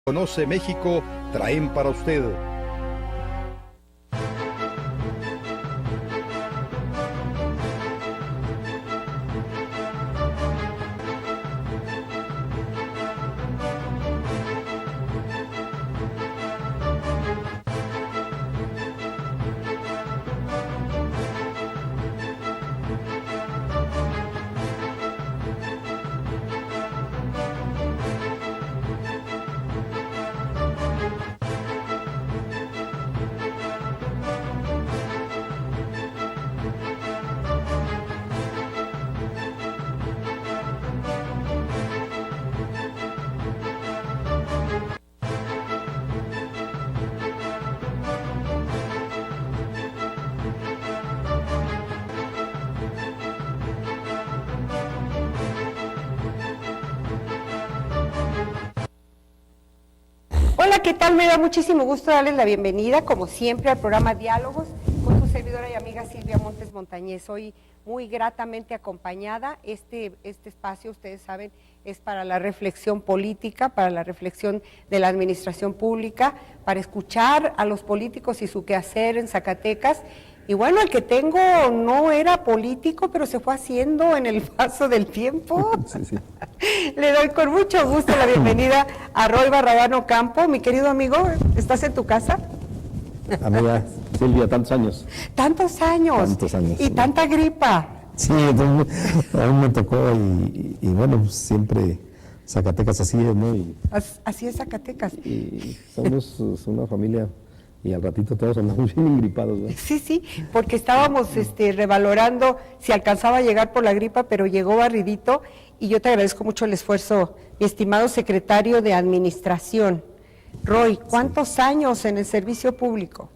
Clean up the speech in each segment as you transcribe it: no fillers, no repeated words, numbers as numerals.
Conoce México, traen para usted. Hola, ¿qué tal? Me da muchísimo gusto darles la bienvenida, como siempre, al programa Diálogos con su servidora y amiga Silvia Montes Montañez. Hoy muy gratamente acompañada. Este espacio, ustedes saben, es para la reflexión política, para la reflexión de la administración pública, para escuchar a los políticos y su quehacer en Zacatecas. Y bueno, el que tengo no era político, pero se fue haciendo en el paso del tiempo. Sí. Le doy con mucho gusto la bienvenida a Roy Barragán Ocampo. Mi querido amigo, ¿estás en tu casa? Amiga Silvia, tantos años. Tantos años. Tantos años. Y tanta gripa. Sí, entonces, a mí me tocó y bueno, pues, siempre Zacatecas así es, ¿no? Así es Zacatecas. Y somos una familia y al ratito todos andamos bien ingripados, ¿no? Sí, porque estábamos revalorando si alcanzaba a llegar por la gripa, pero llegó barridito y yo te agradezco mucho el esfuerzo, mi estimado secretario de Administración. Roy, ¿cuántos años en el servicio público?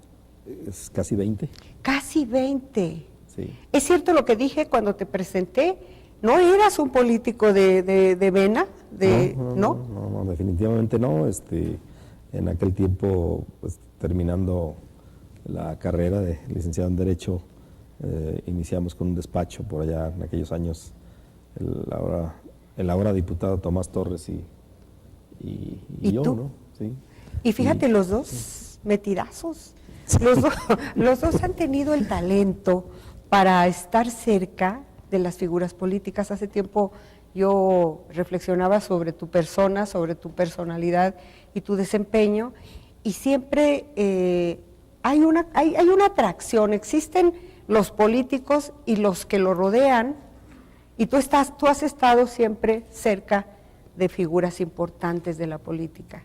Es casi 20. Casi 20. Sí. ¿Es cierto lo que dije cuando te presenté? ¿No eras un político de vena? No, definitivamente no. En aquel tiempo, pues, terminando la carrera de licenciado en Derecho, iniciamos con un despacho por allá en aquellos años, el ahora diputado Tomás Torres y yo, tú? ¿no? Sí. Y fíjate, los dos metidazos. Los dos han tenido el talento para estar cerca de las figuras políticas. Hace tiempo yo reflexionaba sobre tu persona, sobre tu personalidad y tu desempeño, y siempre hay una atracción. Existen los políticos y los que lo rodean, y tú has estado siempre cerca de figuras importantes de la política,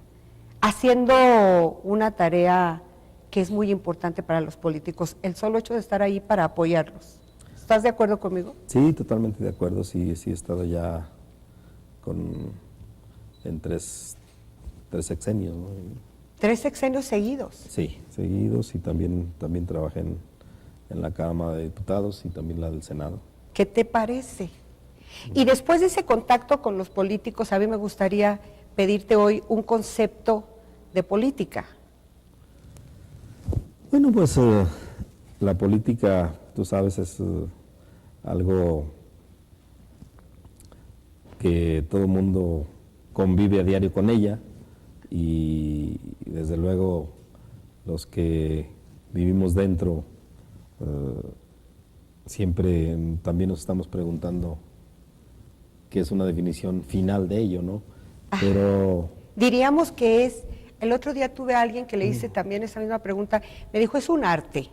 haciendo una tarea que es muy importante para los políticos, el solo hecho de estar ahí para apoyarlos. ¿Estás de acuerdo conmigo? Sí, totalmente de acuerdo. Sí he estado ya en tres sexenios, ¿no? 3 sexenios seguidos. Sí, seguidos, y también trabajé en la Cámara de Diputados y también la del Senado. ¿Qué te parece? Y después de ese contacto con los políticos, a mí me gustaría pedirte hoy un concepto de política. Bueno, pues la política, tú sabes, es algo que todo el mundo convive a diario con ella, y desde luego los que vivimos dentro siempre también nos estamos preguntando qué es una definición final de ello, ¿no? Pero diríamos que es, el otro día tuve a alguien que le hice también esa misma pregunta, me dijo, es un arte,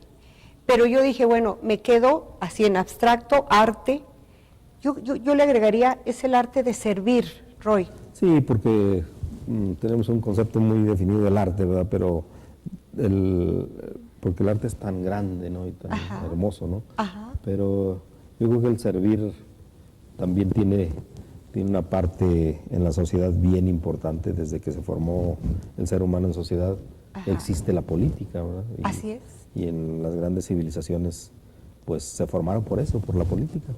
pero yo dije, bueno, me quedo así en abstracto, arte, yo le agregaría, es el arte de servir, Roy. sí, porque tenemos un concepto muy definido del arte, ¿verdad? Pero porque el arte es tan grande, ¿no? Y tan hermoso, ¿no? Ajá. Pero yo creo que el servir también tiene una parte en la sociedad bien importante. Desde que se formó el ser humano en sociedad, existe la política, ¿verdad? Así es. Y en las grandes civilizaciones, pues se formaron por eso, por la política.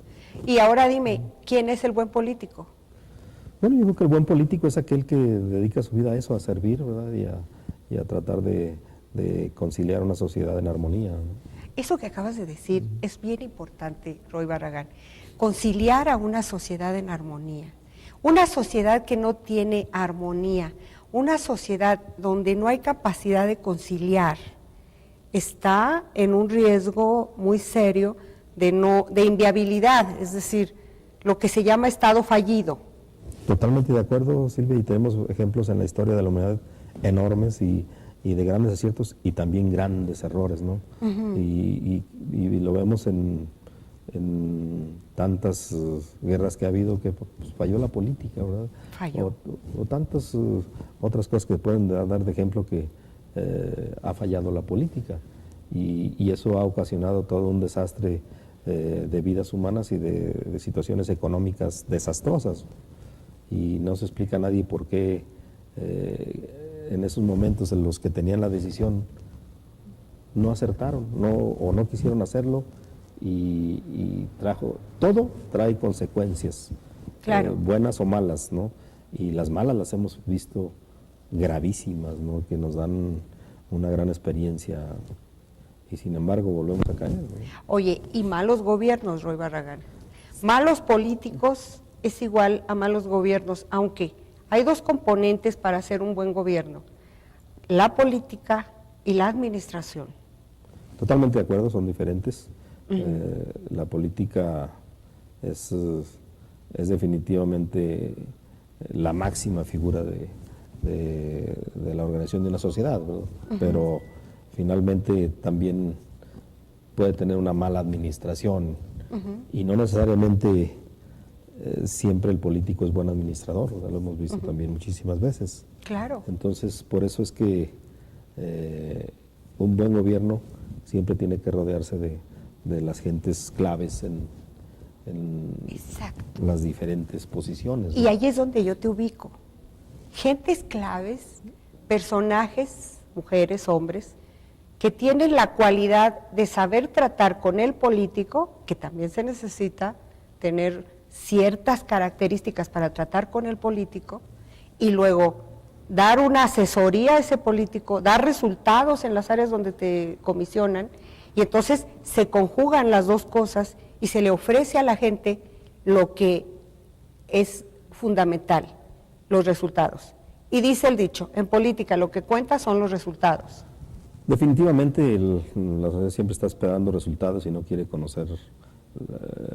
Y ahora dime, ¿quién es el buen político? Bueno, yo creo que el buen político es aquel que dedica su vida a eso, a servir, ¿verdad? Y a tratar de conciliar una sociedad en armonía, ¿no? Eso que acabas de decir es bien importante, Roy Barragán. Conciliar a una sociedad en armonía. Una sociedad que no tiene armonía, una sociedad donde no hay capacidad de conciliar está en un riesgo muy serio de inviabilidad, es decir, lo que se llama Estado fallido. Totalmente de acuerdo, Silvia, y tenemos ejemplos en la historia de la humanidad enormes y de grandes aciertos y también grandes errores, ¿no? Y lo vemos en tantas guerras que ha habido que pues, falló la política, ¿verdad? Falló. O tantas otras cosas que pueden dar de ejemplo que ha fallado la política y eso ha ocasionado todo un desastre de vidas humanas y de situaciones económicas desastrosas y no se explica a nadie por qué en esos momentos en los que tenían la decisión no acertaron o no quisieron hacerlo y todo trae consecuencias, Claro. buenas o malas, ¿no? Y las malas las hemos visto gravísimas, ¿no? Que nos dan una gran experiencia y sin embargo volvemos a caer, ¿no? Oye, y malos gobiernos, Roy Barragán. Malos políticos es igual a malos gobiernos, aunque hay dos componentes para hacer un buen gobierno, la política y la administración. Totalmente de acuerdo, son diferentes. La política es definitivamente la máxima figura de la organización de una sociedad, ¿verdad? Pero finalmente también puede tener una mala administración y no necesariamente siempre el político es buen administrador, ¿verdad? Lo hemos visto también muchísimas veces. Claro. Entonces, por eso es que un buen gobierno siempre tiene que rodearse de las gentes claves en Exacto. las diferentes posiciones, ¿no? Y ahí es donde yo te ubico. Gentes claves, personajes, mujeres, hombres, que tienen la cualidad de saber tratar con el político, que también se necesita tener ciertas características para tratar con el político, y luego dar una asesoría a ese político, dar resultados en las áreas donde te comisionan, y entonces se conjugan las dos cosas y se le ofrece a la gente lo que es fundamental, los resultados. Y dice el dicho, en política lo que cuenta son los resultados. Definitivamente la sociedad siempre está esperando resultados y no quiere conocer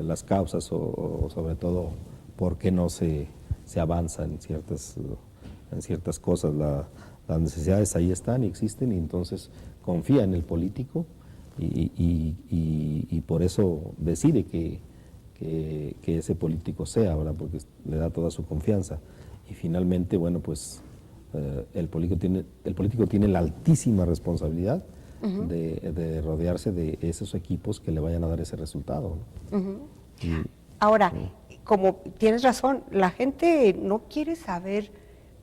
las causas o sobre todo por qué no se avanza en ciertas cosas. Las necesidades ahí están y existen y entonces confía en el político y por eso decide que ese político sea, ¿verdad? Porque le da toda su confianza. Y finalmente, bueno, pues el político tiene la altísima responsabilidad de rodearse de esos equipos que le vayan a dar ese resultado, ¿no? Ahora, como tienes razón, la gente no quiere saber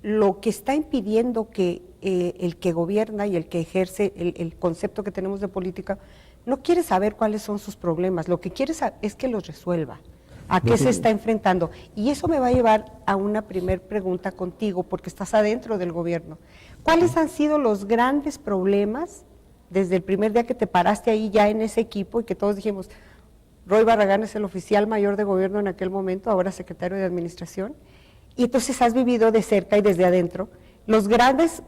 lo que está impidiendo que el que gobierna y el que ejerce el concepto que tenemos de política, no quiere saber cuáles son sus problemas, lo que quiere es que los resuelva, a qué se está enfrentando. Y eso me va a llevar a una primer pregunta contigo, porque estás adentro del gobierno. ¿Cuáles han sido los grandes problemas desde el primer día que te paraste ahí ya en ese equipo y que todos dijimos, Roy Barragán es el oficial mayor de gobierno en aquel momento, ahora secretario de Administración, y entonces has vivido de cerca y desde adentro los grandes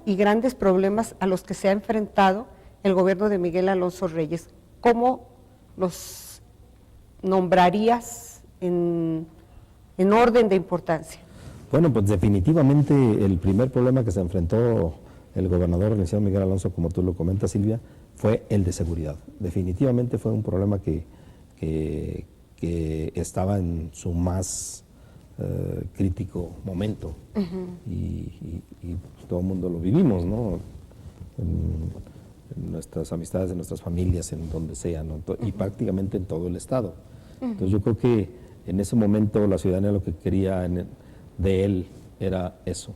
problemas a los que se ha enfrentado el gobierno de Miguel Alonso Reyes? ¿Cómo los nombrarías en orden de importancia? Bueno, pues definitivamente el primer problema que se enfrentó el gobernador, el licenciado Miguel Alonso, como tú lo comentas, Silvia, fue el de seguridad. Definitivamente fue un problema que estaba en su más crítico momento y pues, todo el mundo lo vivimos, ¿no? En nuestras amistades, en nuestras familias, en donde sea, ¿no? Y prácticamente en todo el estado. Entonces yo creo que en ese momento la ciudadanía lo que quería de él era eso,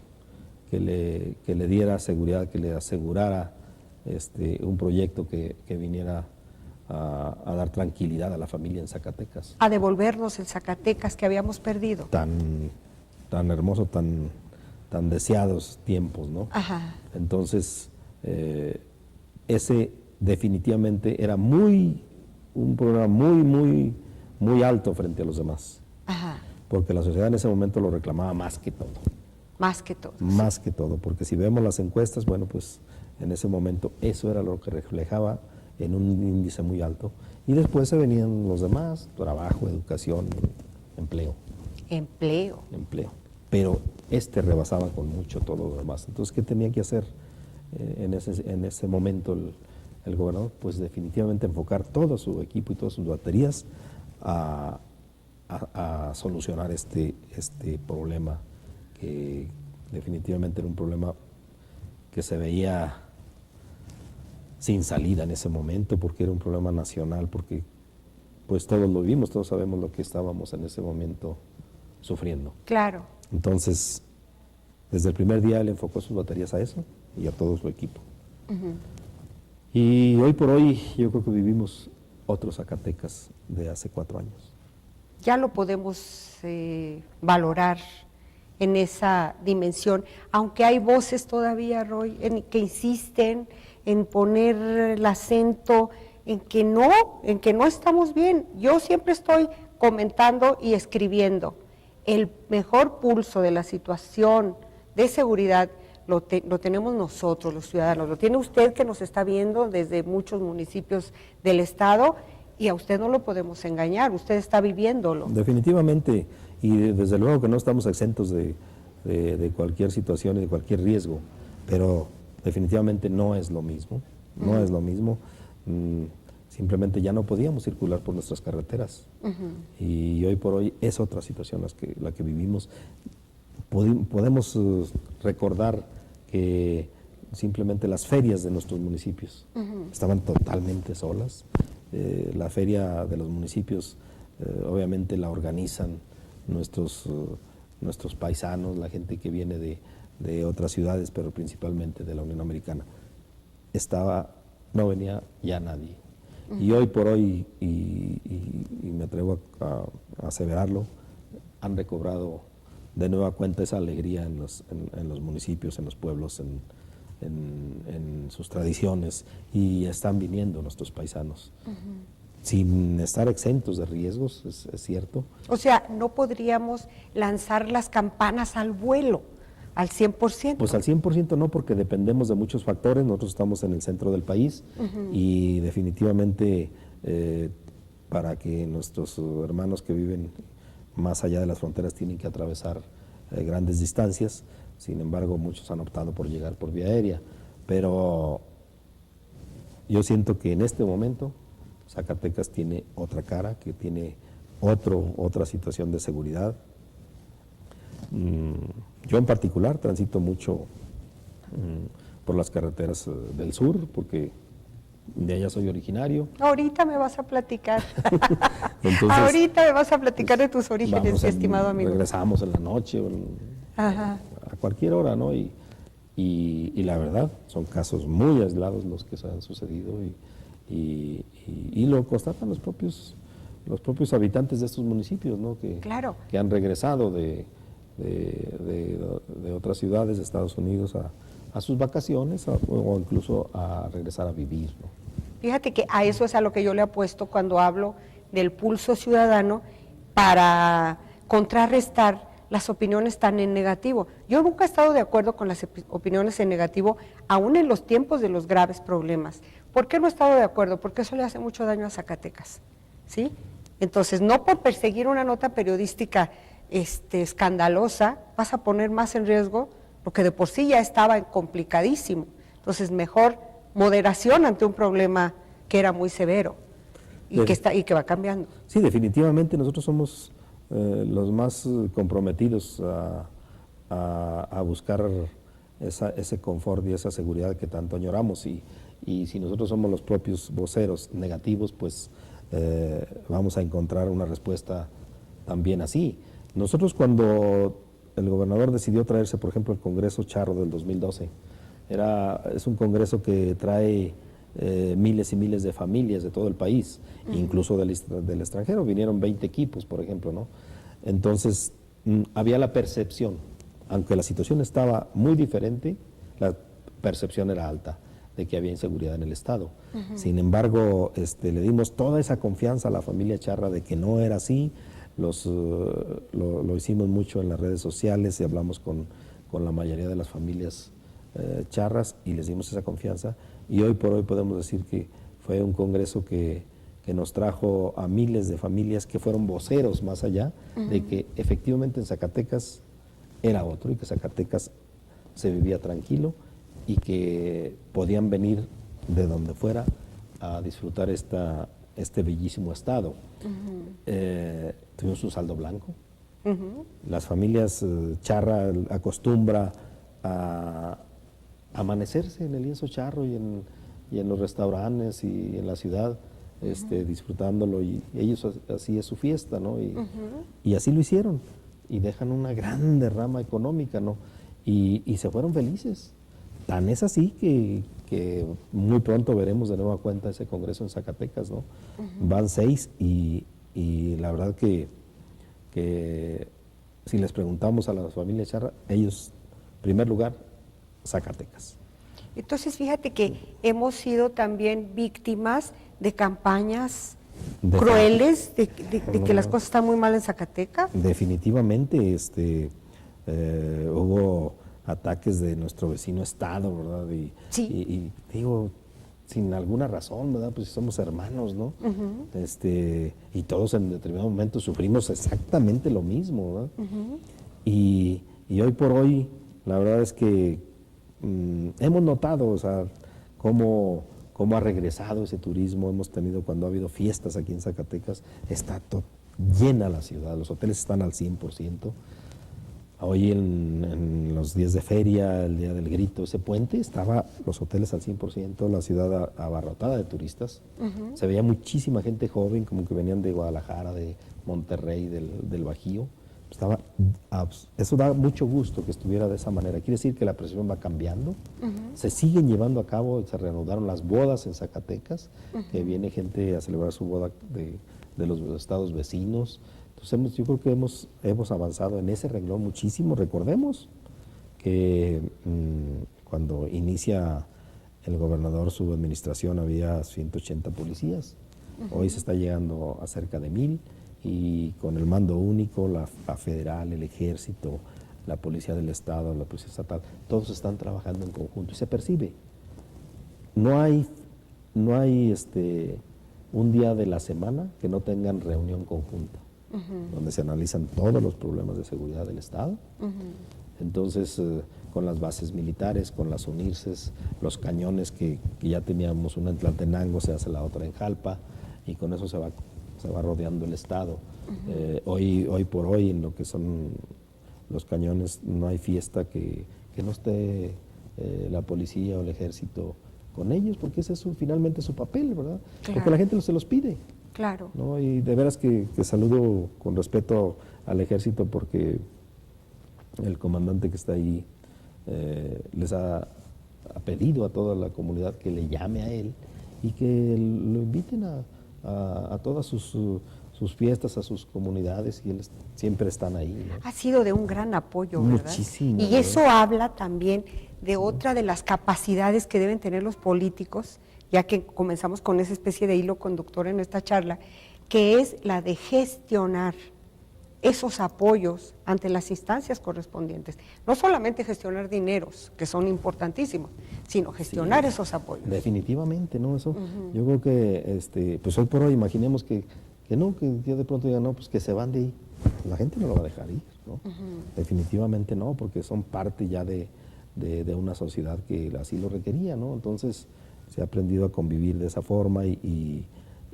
que le diera seguridad, que le asegurara un proyecto que viniera a dar tranquilidad a la familia en Zacatecas. A devolvernos el Zacatecas que habíamos perdido. Tan hermoso, tan deseados tiempos, ¿no? Ajá. Entonces, ese definitivamente era un programa muy alto frente a los demás. Ajá. Porque la sociedad en ese momento lo reclamaba más que todo. Más que todo. Más que todo, porque si vemos las encuestas, bueno, pues en ese momento eso era lo que reflejaba en un índice muy alto. Y después se venían los demás, trabajo, educación, empleo. Empleo. Pero rebasaba con mucho todo lo demás. Entonces, ¿qué tenía que hacer en ese momento el gobernador? Pues definitivamente enfocar todo su equipo y todas sus baterías a solucionar este problema, que definitivamente era un problema que se veía sin salida en ese momento, porque era un problema nacional, porque pues todos lo vimos, todos sabemos lo que estábamos en ese momento sufriendo. Claro. Entonces, desde el primer día él enfocó sus baterías a eso y a todo su equipo. Y hoy por hoy yo creo que vivimos otros Zacatecas de hace 4 años. Ya lo podemos valorar en esa dimensión, aunque hay voces todavía, Roy, que insisten en poner el acento en que no estamos bien. Yo siempre estoy comentando y escribiendo. El mejor pulso de la situación de seguridad lo tenemos nosotros, los ciudadanos, lo tiene usted que nos está viendo desde muchos municipios del estado, y a usted no lo podemos engañar, usted está viviéndolo. Definitivamente, y desde luego que no estamos exentos de cualquier situación y de cualquier riesgo, pero definitivamente no es lo mismo, no es lo mismo. Simplemente ya no podíamos circular por nuestras carreteras. Y hoy por hoy es otra situación la que vivimos. Podemos recordar que simplemente las ferias de nuestros municipios estaban totalmente solas. La feria de los municipios obviamente la organizan nuestros paisanos, la gente que viene de otras ciudades, pero principalmente de la Unión Americana. No venía ya nadie. Y hoy por hoy, y me atrevo a aseverarlo, han recobrado de nueva cuenta esa alegría en los municipios, en los pueblos, en sus tradiciones, y están viniendo nuestros paisanos. Sin estar exentos de riesgos, es cierto. O sea, no podríamos lanzar las campanas al vuelo al 100%. Pues al 100% no, porque dependemos de muchos factores. Nosotros estamos en el centro del país y definitivamente para que nuestros hermanos que viven más allá de las fronteras tienen que atravesar grandes distancias. Sin embargo, muchos han optado por llegar por vía aérea. Pero yo siento que en este momento Zacatecas tiene otra cara, que tiene otra situación de seguridad. Yo en particular transito mucho por las carreteras del sur, porque de allá soy originario. Ahorita me vas a platicar. Entonces, ahorita me vas a platicar de tus orígenes, mi estimado amigo. Regresamos en la noche, a cualquier hora, ¿no? Y la verdad, son casos muy aislados los que se han sucedido y lo constatan los propios habitantes de estos municipios, ¿no? Que han regresado de otras ciudades de Estados Unidos a sus vacaciones o incluso a regresar a vivir, ¿no? Fíjate que a eso es a lo que yo le apuesto cuando hablo del pulso ciudadano, para contrarrestar las opiniones tan en negativo. Yo nunca he estado de acuerdo con las opiniones en negativo, aún en los tiempos de los graves problemas. ¿Por qué no he estado de acuerdo? Porque eso le hace mucho daño a Zacatecas, ¿sí? Entonces, no por perseguir una nota periodística escandalosa, vas a poner más en riesgo lo que de por sí ya estaba complicadísimo. Entonces, mejor moderación ante un problema que era muy severo y que va cambiando. Sí, definitivamente nosotros somos los más comprometidos a buscar ese confort y esa seguridad que tanto añoramos, y si nosotros somos los propios voceros negativos, pues vamos a encontrar una respuesta también así. Nosotros, cuando el gobernador decidió traerse, por ejemplo, el Congreso Charro del 2012, es un congreso que trae miles y miles de familias de todo el país, incluso del extranjero. Vinieron 20 equipos, por ejemplo, ¿no? Entonces, había la percepción, aunque la situación estaba muy diferente, la percepción era alta de que había inseguridad en el Estado. Sin embargo, le dimos toda esa confianza a la familia Charra de que no era así. Lo hicimos mucho en las redes sociales y hablamos con con la mayoría de las familias charras y les dimos esa confianza. Y hoy por hoy podemos decir que fue un congreso que nos trajo a miles de familias que fueron voceros más allá de que efectivamente en Zacatecas era otro y que Zacatecas se vivía tranquilo y que podían venir de donde fuera a disfrutar este bellísimo estado. Tuvimos un saldo blanco. Las familias charra acostumbra a amanecerse en el lienzo charro y en los restaurantes y en la ciudad disfrutándolo, y ellos así es su fiesta, ¿no? Y así lo hicieron y dejan una gran derrama económica, ¿no? Y se fueron felices. Tan es así que muy pronto veremos de nueva cuenta ese congreso en Zacatecas, ¿no? Van 6 y la verdad que si les preguntamos a las familias charra, ellos, en primer lugar, Zacatecas. Entonces, fíjate que hemos sido también víctimas de campañas crueles, de que las cosas están muy mal en Zacatecas. Definitivamente, hubo ataques de nuestro vecino estado, ¿verdad? Sí. Y digo, sin alguna razón, ¿verdad? Pues somos hermanos, ¿no? Y todos en determinado momento sufrimos exactamente lo mismo, ¿verdad? Y hoy por hoy, la verdad es que hemos notado, o sea, cómo ha regresado ese turismo. Hemos tenido, cuando ha habido fiestas aquí en Zacatecas, está llena la ciudad, los hoteles están al 100%. Hoy en los días de feria, el día del grito, ese puente, estaba los hoteles al 100%, la ciudad abarrotada de turistas. Se veía muchísima gente joven, como que venían de Guadalajara, de Monterrey, del Bajío. Eso da mucho gusto que estuviera de esa manera. Quiere decir que la presión va cambiando. Se siguen llevando a cabo, se reanudaron las bodas en Zacatecas, que viene gente a celebrar su boda de los estados vecinos. Entonces yo creo que hemos avanzado en ese renglón muchísimo. Recordemos que cuando inicia el gobernador su administración había 180 policías. Hoy se está llegando a cerca de 1000. Y con el mando único, la federal, el ejército, la policía del estado, la policía estatal, todos están trabajando en conjunto y se percibe. No hay un día de la semana que no tengan reunión conjunta, donde se analizan todos los problemas de seguridad del estado. Entonces, con las bases militares, con las UNIRCES, los cañones que ya teníamos, una en Tlaltenango, se hace la otra en Jalpa, y con eso se va rodeando el estado. Hoy por hoy, en lo que son los cañones, no hay fiesta que no esté la policía o el ejército con ellos, porque ese es finalmente su papel, ¿verdad? Claro. Porque la gente se los pide. Claro. ¿No? Y de veras que saludo con respeto al ejército, porque el comandante que está ahí les ha pedido a toda la comunidad que le llame a él y que lo inviten a todas sus fiestas, a sus comunidades, y ellos siempre están ahí, ¿no? Ha sido de un gran apoyo, ¿verdad? Muchísimo. Y eso habla también de otra de las capacidades que deben tener los políticos, ya que comenzamos con esa especie de hilo conductor en esta charla, que es la de gestionar esos apoyos ante las instancias correspondientes. No solamente gestionar dineros, que son importantísimos, sino gestionar esos apoyos. Definitivamente, ¿no? Eso, yo creo que, pues hoy por hoy, imaginemos que ya de pronto digan, no, pues que se van de ahí. La gente no lo va a dejar ir, ¿no? Definitivamente no, porque son parte ya de una sociedad que así lo requería, ¿no? Entonces, se ha aprendido a convivir de esa forma y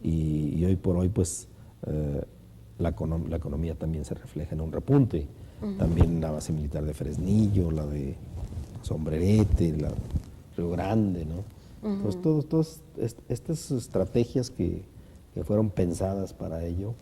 hoy por hoy, pues, la economía también se refleja en un repunte. También la base militar de Fresnillo, la de Sombrerete, la Río Grande, ¿no? Entonces, todas estas estrategias que fueron pensadas para ello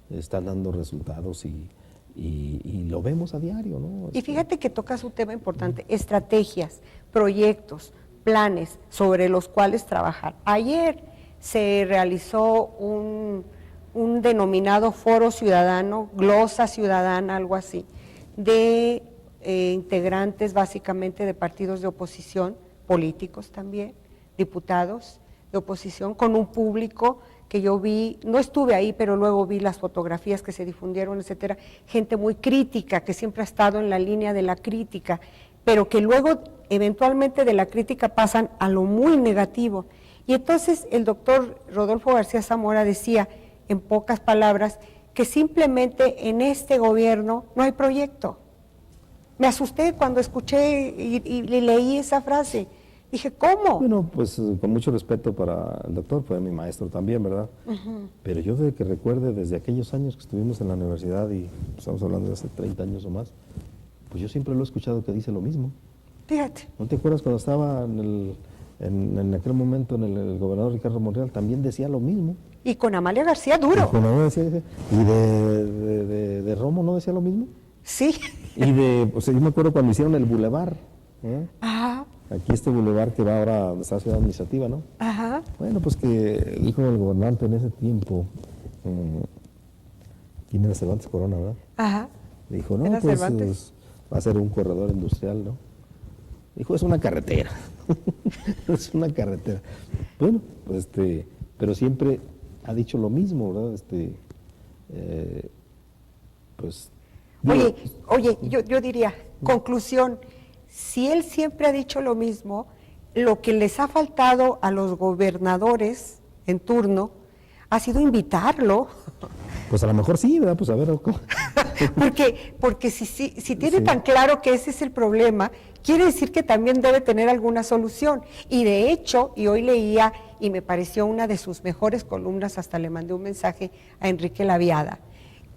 están dando resultados y lo vemos a diario, ¿no? Y fíjate que tocas un tema importante, estrategias, proyectos, planes sobre los cuales trabajar. Ayer se realizó un denominado foro ciudadano, glosa ciudadana, algo así, de integrantes básicamente de partidos de oposición, políticos también, diputados de oposición, con un público que yo vi, no estuve ahí, pero luego vi las fotografías que se difundieron, etcétera, gente muy crítica, que siempre ha estado en la línea de la crítica, pero que luego eventualmente de la crítica pasan a lo muy negativo. Y entonces el doctor Rodolfo García Zamora decía, en pocas palabras, que simplemente en este gobierno no hay proyecto. Me asusté cuando escuché y leí esa frase. Dije, ¿cómo? Bueno, pues con mucho respeto para el doctor, fue mi maestro también, ¿verdad? Pero yo de que recuerde, desde aquellos años que estuvimos en la universidad, y estamos hablando de hace 30 años o más, pues yo siempre lo he escuchado que dice lo mismo. Fíjate. ¿No te acuerdas cuando estaba en aquel momento en el gobernador Ricardo Monreal? También decía lo mismo. Y con Amalia García duro. ¿Y de Romo no decía lo mismo? Sí. Y o sea, yo me acuerdo cuando hicieron el bulevar, ¿eh? Ajá. Aquí este bulevar que va ahora donde está la ciudad administrativa, ¿no? Ajá. Bueno, pues que dijo el gobernante en ese tiempo, ¿quién era? Cervantes Corona, ¿verdad? Ajá. Dijo, no, ¿Era pues Cervantes? va a ser un corredor industrial, ¿no? Dijo, es una carretera. Es una carretera. Bueno, pues pero siempre ha dicho lo mismo, ¿verdad? Pues... Oye, yo diría, conclusión, si él siempre ha dicho lo mismo, lo que les ha faltado a los gobernadores en turno ha sido invitarlo. Pues a lo mejor sí, ¿verdad? Pues a ver cómo. Porque si tiene tan claro que ese es el problema, quiere decir que también debe tener alguna solución. Y de hecho, y hoy leía, y me pareció una de sus mejores columnas, hasta le mandé un mensaje a Enrique Laviada,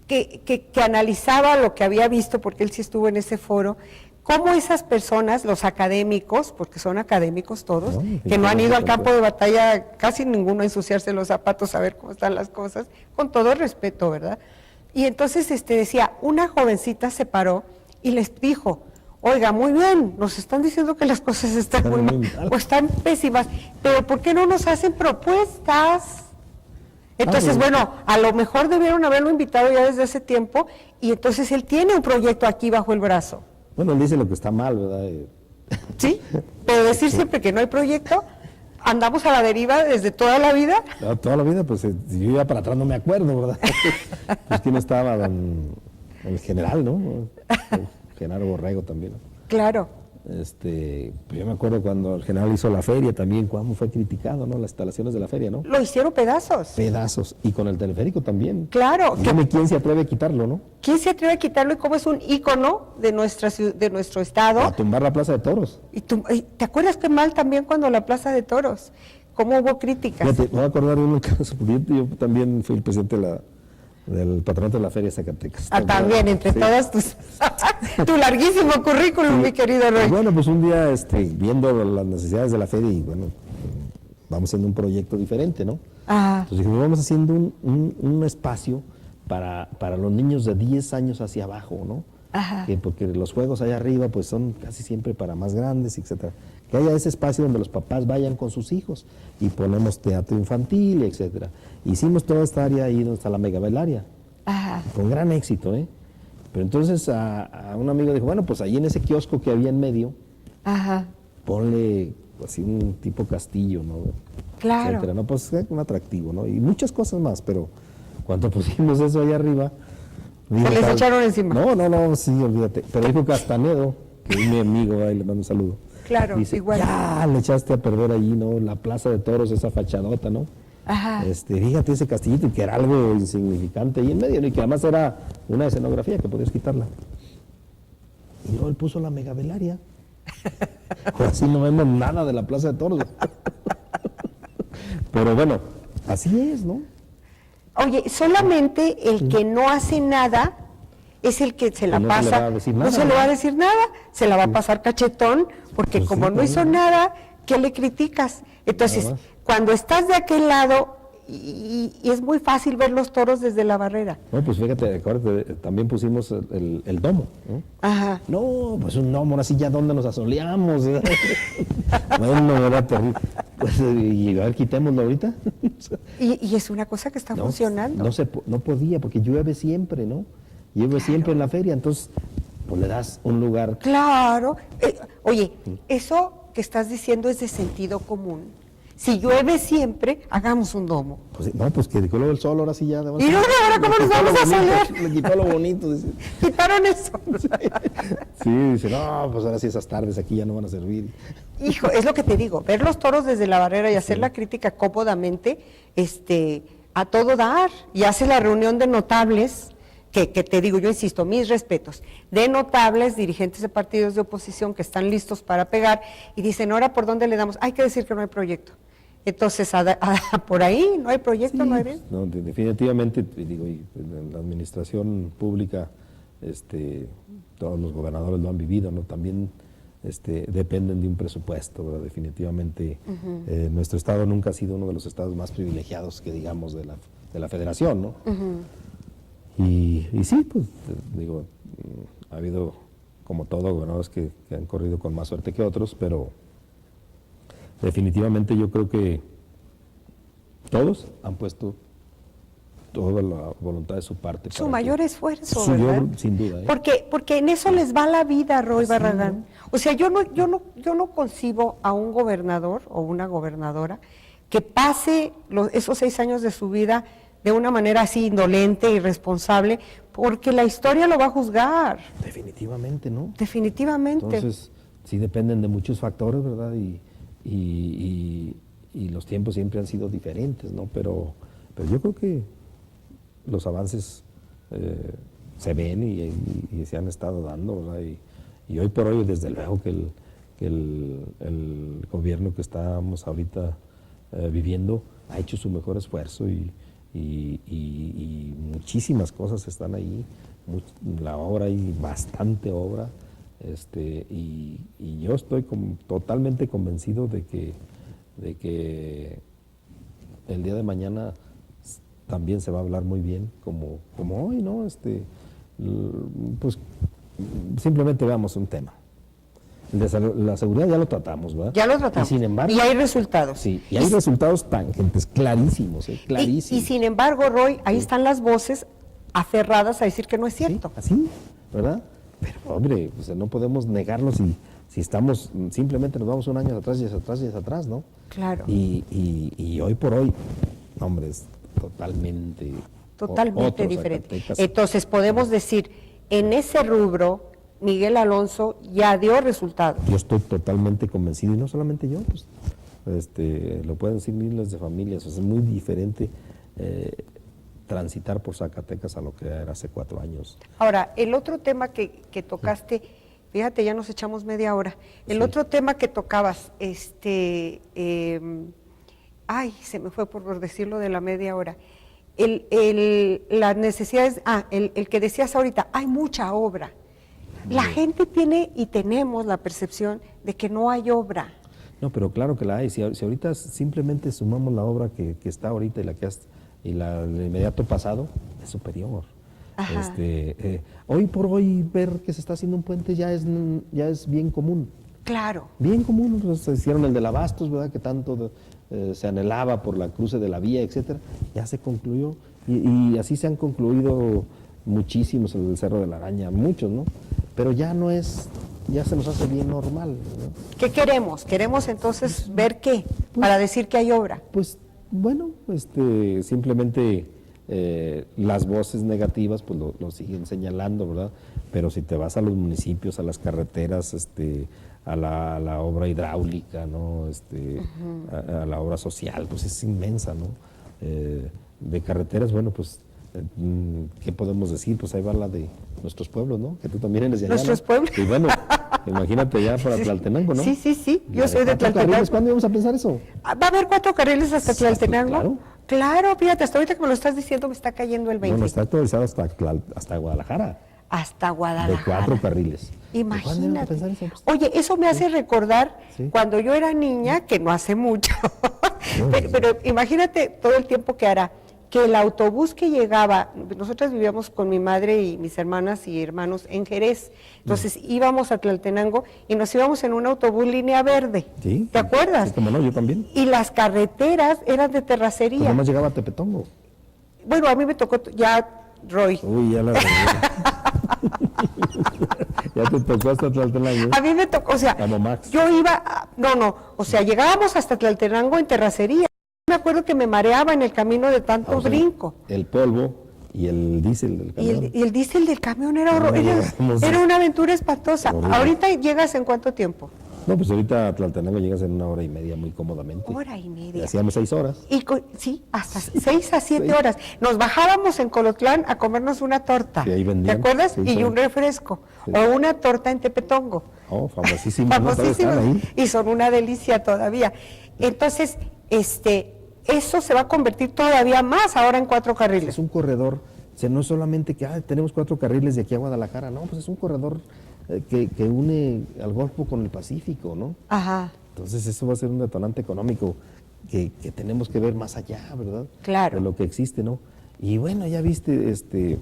que analizaba lo que había visto, porque él sí estuvo en ese foro, cómo esas personas, los académicos, porque son académicos todos, que no han ido al campo de batalla, casi ninguno a ensuciarse los zapatos a ver cómo están las cosas, con todo el respeto, ¿verdad? Y entonces decía, una jovencita se paró y les dijo, oiga, muy bien, nos están diciendo que las cosas están muy mal, o están pésimas, pero ¿por qué no nos hacen propuestas? Entonces, bueno, a lo mejor debieron haberlo invitado ya desde ese tiempo, y entonces él tiene un proyecto aquí bajo el brazo. Bueno, él dice lo que está mal, ¿verdad? Sí, pero decir siempre que no hay proyecto, andamos a la deriva desde toda la vida. No, toda la vida, pues yo iba para atrás, no me acuerdo, ¿verdad? Pues quién estaba, el general, ¿no? El Genaro Borrego también, ¿no? Claro. Pues yo me acuerdo cuando el general hizo la feria también, cuando fue criticado, ¿no? Las instalaciones de la feria, ¿no? Lo hicieron pedazos. Pedazos. Y con el teleférico también. Claro. Dime quién se atreve a quitarlo, ¿no? ¿Quién se atreve a quitarlo y cómo es un ícono de nuestro estado? A tumbar la Plaza de Toros. Y ¿te acuerdas qué mal también cuando la Plaza de Toros? ¿Cómo hubo críticas? Fíjate, me voy a acordar de un caso, porque yo también fui el presidente del patronato de la Feria de Zacatecas. También, entre todas tu larguísimo currículum, mi querido Roy. Bueno, pues un día viendo las necesidades de la feria y bueno, vamos haciendo un proyecto diferente, ¿no? Entonces dijimos, vamos haciendo un espacio para los niños de 10 años hacia abajo, ¿no? Porque los juegos allá arriba pues son casi siempre para más grandes, etcétera. Que haya ese espacio donde los papás vayan con sus hijos y ponemos teatro infantil, etcétera. Hicimos toda esta área ahí donde está la Mega Bailaria, con gran éxito, ¿eh? Pero entonces a un amigo dijo, bueno, pues ahí en ese kiosco que había en medio, ponle así un tipo castillo, ¿no? Claro. Etcétera, ¿no? Pues un atractivo, ¿no? Y muchas cosas más, pero cuando pusimos eso allá arriba... ¿Se les echaron encima? No, sí, olvídate. Pero dijo Castanedo, que es mi amigo, ahí le mando un saludo. Claro, dice, igual. Ya le echaste a perder allí, ¿no? La Plaza de Toros, esa fachadota, ¿no? Fíjate ese castillito, que era algo insignificante ahí en medio, ¿no? Y que además era una escenografía que podías quitarla. Y luego él puso la megavelaria. Ahora sí no vemos nada de la Plaza de Toros. Pero bueno, así es, ¿no? Oye, solamente el que no hace nada es el que se la no pasa, se le va a decir no nada, se le va a decir nada, se la va a pasar cachetón, porque Pues como sí, no hizo nada, ¿qué le criticas? Entonces, Nada más. cuando estás de aquel lado, y es muy fácil ver los toros desde la barrera. No, pues fíjate, acuérdate, también pusimos el domo, ¿no? No, pues un domo, ahora sí ya donde nos asoleamos. Bueno, era terrible. Pues, y a ver, quitémoslo ahorita. Y es una cosa que está funcionando. No podía, porque llueve siempre, ¿no? Llueve siempre en la feria, entonces, pues le das un lugar. Claro. Oye, eso que estás diciendo es de sentido común. Si llueve siempre, hagamos un domo. Pues, no, pues que luego el sol, ahora sí ya. ¿Y ahora cómo nos vamos a salir? Le quitó lo bonito. Dice. Quitaron eso. Sí, dice, no, pues ahora sí esas tardes aquí ya no van a servir. Hijo, es lo que te digo, ver los toros desde la barrera y hacer la crítica cómodamente, a todo dar, y hace la reunión de notables, que te digo, yo insisto, mis respetos, de notables, dirigentes de partidos de oposición que están listos para pegar, y dicen, ahora, ¿por dónde le damos? Hay que decir que no hay proyecto. Entonces, por ahí, no hay proyecto, Sí, no hay bien. no, definitivamente, digo, y en la administración pública, todos los gobernadores lo han vivido, ¿no? También dependen de un presupuesto, ¿verdad? Definitivamente. Nuestro estado nunca ha sido uno de los estados más privilegiados, que digamos, de la federación, ¿no? Y sí, pues, digo, ha habido, como todo, gobernadores que han corrido con más suerte que otros, pero definitivamente yo creo que todos han puesto toda la voluntad de su parte. Su mayor esfuerzo, ¿verdad? ¿verdad? Sin duda. Porque en eso les va la vida, Roy Barragán. O sea, yo no concibo a un gobernador o una gobernadora que pase esos 6 años de su vida de una manera así indolente, irresponsable, porque la historia lo va a juzgar. Definitivamente, ¿no? Definitivamente. Entonces, sí dependen de muchos factores, ¿verdad? Y los tiempos siempre han sido diferentes, ¿no? Pero yo creo que los avances se ven y se han estado dando, ¿verdad? Y hoy por hoy, desde luego que el gobierno que estamos ahorita viviendo ha hecho su mejor esfuerzo y muchísimas cosas están ahí, la obra, hay bastante obra, y yo estoy totalmente convencido de que el día de mañana también se va a hablar muy bien, como hoy, ¿no? Pues simplemente veamos un tema. El de la seguridad ya lo tratamos, ¿verdad? Ya lo tratamos. Y sin embargo, y hay resultados. Sí, y hay resultados tangentes, clarísimos, clarísimos. Y sin embargo, Roy, ahí están las voces aferradas a decir que no es cierto. Sí, así, ¿verdad? Pero, hombre, pues, no podemos negarlo si estamos, simplemente nos vamos un año atrás y es atrás y es atrás, ¿no? Claro. Y hoy por hoy, hombre, es totalmente diferente. Zacatecas. Entonces, podemos decir, en ese rubro, Miguel Alonso ya dio resultados. Yo estoy totalmente convencido, y no solamente yo, pues, lo pueden decir miles de familias, o sea, es muy diferente transitar por Zacatecas a lo que era hace 4 años. Ahora, el otro tema que tocaste, fíjate, ya nos echamos media hora, el otro tema que tocabas, se me fue por decirlo de la media hora, las necesidades, el que decías ahorita, hay mucha obra. La gente tiene y tenemos la percepción de que no hay obra. No, pero claro que la hay. Si ahorita simplemente sumamos la obra que está ahorita y la del inmediato pasado, es superior. Hoy por hoy ver que se está haciendo un puente ya es bien común. Claro. Bien común. Pues, se hicieron el del Abastos, ¿verdad? Que tanto se anhelaba por la cruce de la vía, etcétera. Ya se concluyó. Y así se han concluido muchísimos, el del Cerro de la Araña, muchos, ¿no? Pero ya se nos hace bien normal, ¿no? ¿Qué queremos? ¿Queremos entonces ver qué? Para decir que hay obra. Pues bueno, simplemente las voces negativas pues lo siguen señalando, ¿verdad? Pero si te vas a los municipios, a las carreteras, a la obra hidráulica, ¿no? A la obra social, pues es inmensa, ¿no? De carreteras, bueno, pues ¿qué podemos decir? Pues ahí va la de nuestros pueblos, ¿no? Que tú también eres de allá, Nuestros ¿no? pueblos. Y bueno, imagínate ya para Tlaltenango, ¿no? Sí, yo soy de Tlaltenango. ¿Cuándo íbamos a pensar eso? ¿Va a haber 4 carriles hasta Tlaltenango? Claro. Claro, fíjate, hasta ahorita que me lo estás diciendo me está cayendo el 20. Bueno, está actualizado hasta Guadalajara. Hasta Guadalajara. De 4 carriles. Imagínate. ¿Cuándo íbamos a pensar eso? Oye, eso me hace recordar cuando yo era niña, que no hace mucho, pero imagínate todo el tiempo que hará, que el autobús que llegaba, nosotros vivíamos con mi madre y mis hermanas y hermanos en Jerez, entonces íbamos a Tlaltenango y nos íbamos en un autobús línea verde, Sí. ¿te acuerdas? Sí, como no, yo también. Y las carreteras eran de Pues terracería. nada más llegaba a Tepetongo. Bueno, a mí me tocó ya, Roy. Uy, ya la Ya te tocó hasta Tlaltenango. A mí me tocó, o sea, Como Max. yo iba, o sea, llegábamos hasta Tlaltenango en terracería. Me acuerdo que me mareaba en el camino de tanto O sea, brinco. El polvo y el diésel del Y camión. el diésel del camión era No, era, sí. era una aventura espantosa. Horrible. ¿Ahorita llegas en cuánto tiempo? No, pues ahorita a Tlaltenango llegas en 1 hora y media muy cómodamente. Hora y Y media. hacíamos 6 horas. Y sí, hasta 6 a 7 horas. Nos bajábamos en Colotlán a comernos una torta. Sí, ahí ¿Te vendían. acuerdas? Sí, Y sí. un refresco. Sí. O una torta en Tepetongo. Oh, famosísimo. ¿No? Todavía están Famosísimas. ahí. Y son una delicia todavía. Entonces, eso se va a convertir todavía más ahora en 4 carriles. Es un corredor, o sea, no es solamente que tenemos 4 carriles de aquí a Guadalajara, no, pues es un corredor que une al Golfo con el Pacífico, ¿no? Ajá, Entonces eso va a ser un detonante económico que tenemos que ver más allá, ¿verdad? Claro. De lo que existe, ¿no? Y bueno, ya viste, de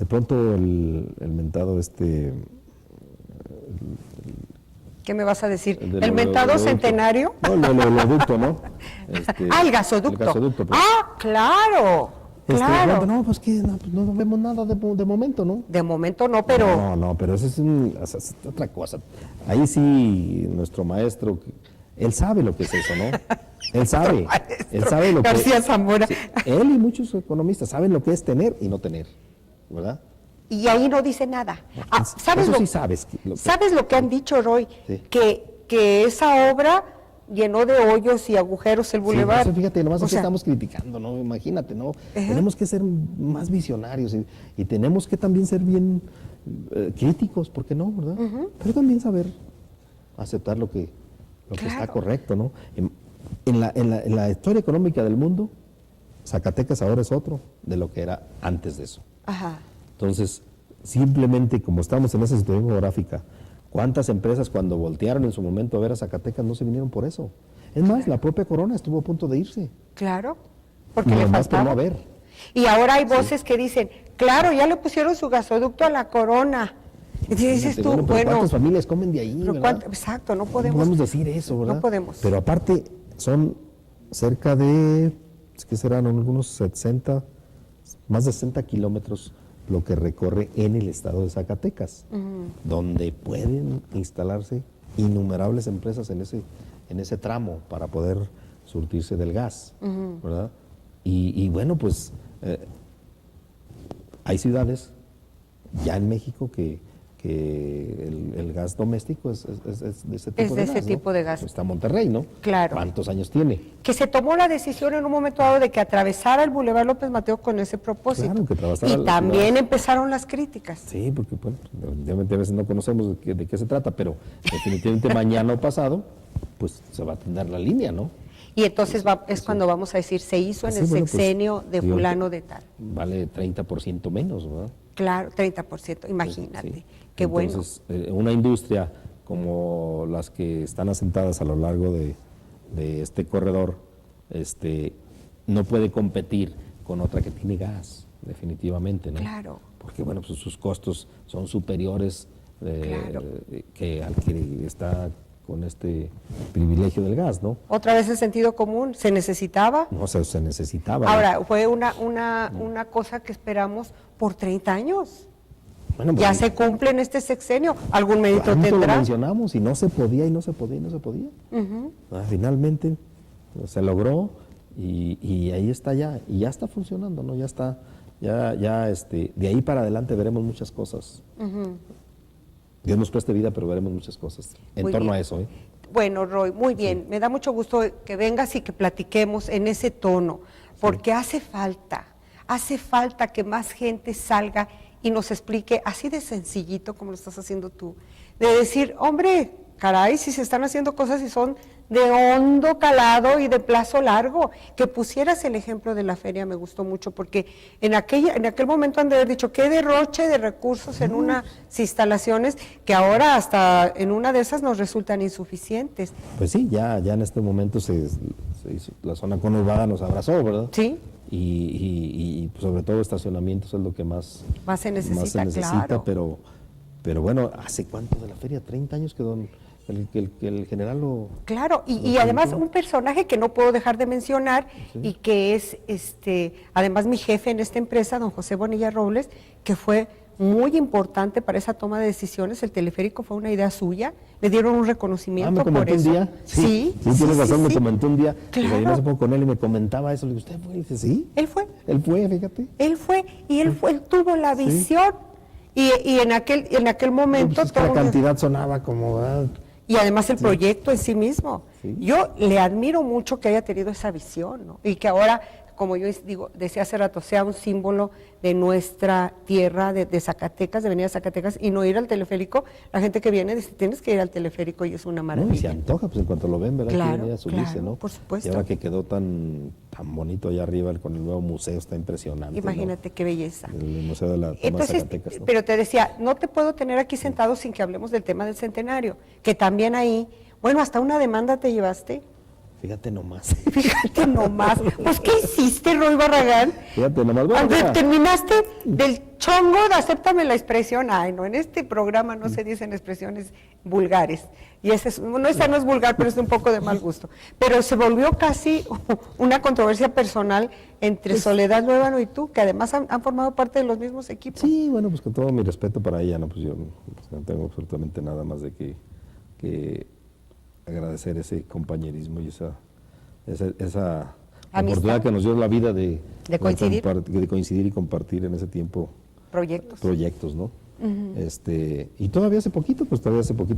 pronto el mentado, ¿qué me vas a decir? de ¿El lo- mentado oleoducto. centenario? No, el oleoducto, ¿no? El gasoducto. El gasoducto, pues. Claro, claro. No, pues que no vemos nada de momento, ¿no? De momento no, pero No, pero eso es otra cosa. Ahí sí, nuestro maestro, él sabe lo que es eso, ¿no? Él sabe. maestro, Él sabe lo García que Zamora. Sí, él y muchos economistas saben lo que es tener y no tener, ¿verdad? y ahí no dice nada. ¿Sabes eso lo, sí sabes. ¿Sabes lo que han dicho, Roy? Sí. Que esa obra llenó de hoyos y agujeros el Sí, bulevar. eso fíjate, nomás O es que sea, estamos criticando, ¿no? Imagínate, ¿no? Ajá. Tenemos que ser más visionarios y tenemos que también ser bien críticos, ¿por qué no, verdad? Pero también saber aceptar lo que está Claro. correcto, ¿no? En la historia económica del mundo, Zacatecas ahora es otro de lo que era antes de eso. Ajá. Entonces, simplemente como estamos en esa situación geográfica, ¿cuántas empresas cuando voltearon en su momento a ver a Zacatecas no se vinieron por eso? Es más, la propia Corona estuvo a punto de irse. Claro, porque Y le nomás por faltaba. no haber. Y ahora hay voces que dicen, claro, ya le pusieron su gasoducto a la Corona. Y dices tú, pero bueno, ¿cuántas familias comen de ahí, pero verdad? exacto, no No podemos. podemos decir eso, ¿verdad? No podemos. Pero aparte, son cerca de, ¿qué serán? Algunos 60, más de 60 kilómetros lo que recorre en el estado de Zacatecas, donde pueden instalarse innumerables empresas en ese tramo para poder surtirse del gas, ¿verdad? Y bueno, pues hay ciudades ya en México que el gas doméstico es de ese tipo Es de ese gas, ¿no? tipo de gas. Está Monterrey, ¿no? Claro. ¿Cuántos años tiene? Que se tomó la decisión en un momento dado de que atravesara el Boulevard López Mateo con ese propósito. Claro, que atravesara y la también ciudad. empezaron las críticas. Sí, porque bueno, definitivamente a veces no conocemos de qué se trata, pero definitivamente mañana o pasado, pues se va a atender la línea, ¿no? Y entonces es cuando vamos a decir, se hizo en Sí, el bueno, pues, sexenio de digo, fulano de tal. Vale 30% menos, ¿verdad? Claro, 30%, imagínate. Sí. Qué bueno. Entonces, una industria como las que están asentadas a lo largo de este corredor, no puede competir con otra que tiene gas, definitivamente, ¿no? Claro. Porque, bueno, pues sus costos son superiores Claro. que al que está con este privilegio del gas, ¿no? Otra vez el sentido común, ¿se necesitaba? No, o sea, se necesitaba. ¿no? Ahora, fue una cosa que esperamos por 30 años. Bueno, Ya pues, se cumple en este sexenio. ¿Algún mérito ¿cuánto lo tendrá? mencionamos y no se podía y no se podía y no se podía? Finalmente se logró y ahí está ya, y ya está funcionando, ¿no? Ya está, de ahí para adelante veremos muchas cosas. Dios nos preste vida, pero veremos muchas cosas en Muy torno bien. a eso, ¿eh? Bueno, Roy, muy bien. Me da mucho gusto que vengas y que platiquemos en ese tono, porque hace falta que más gente salga y nos explique así de sencillito como lo estás haciendo tú, de decir, hombre, caray, si se están haciendo cosas y son de hondo calado y de plazo largo. Que pusieras el ejemplo de la feria me gustó mucho, porque en aquel momento han de haber dicho, qué derroche de recursos en unas instalaciones que ahora hasta en una de esas nos resultan insuficientes. Pues sí, ya en este momento se hizo, la zona conurbada nos abrazó, ¿verdad? Sí. Y pues, sobre todo estacionamientos es lo que más Se necesita, claro. pero bueno, ¿hace cuánto de la feria? 30 años que el general lo... Claro, y lo además publicó. un personaje que no puedo dejar de mencionar y que es, además mi jefe en esta empresa, don José Bonilla Robles, que fue muy importante para esa toma de decisiones. El teleférico fue una idea suya, le dieron un reconocimiento me comentó por eso. un día. Sí, tienes razón, me comentó un día. Claro. Pues ahí me supo con él y me comentaba eso. Le digo, ¿usted fue? Y dice, sí. Él fue. Él fue, fíjate. Él fue, y él tuvo la visión. Y en aquel momento... Pues es que la cantidad sonaba como... y además el proyecto en sí mismo. Sí. Yo le admiro mucho que haya tenido esa visión, ¿no? Y que ahora, como yo decía hace rato, sea un símbolo de nuestra tierra, de Zacatecas, de venir a Zacatecas, y no ir al teleférico. La gente que viene dice, tienes que ir al teleférico, y es una maravilla. No, y se antoja, pues en cuanto lo ven, ¿verdad? Claro, Quieren ir a subirse, claro, ¿no? por supuesto. Y ahora que quedó tan bonito allá arriba con el nuevo museo, está impresionante. Imagínate qué belleza. El Museo de la Toma de Entonces, Zacatecas, ¿no? pero te decía, no te puedo tener aquí sentado sin que hablemos del tema del centenario, que también ahí, bueno, hasta una demanda te llevaste. Fíjate nomás. Fíjate nomás. Pues, ¿qué hiciste, Roy Barragán? Fíjate nomás. Bueno, Aunque mira, terminaste del chongo, acéptame la expresión. Ay, no, en este programa no se dicen expresiones vulgares. Y esa no es vulgar, pero es de un poco de mal gusto. Pero se volvió casi una controversia personal entre Soledad Luébano y tú, que además han formado parte de los mismos equipos. sí, bueno, pues con todo mi respeto para ella, no, pues yo pues, no tengo absolutamente nada más de que agradecer ese compañerismo y esa Amistad. oportunidad que nos dio la vida de coincidir. de coincidir y compartir en ese tiempo proyectos, ¿no? Y todavía hace poquito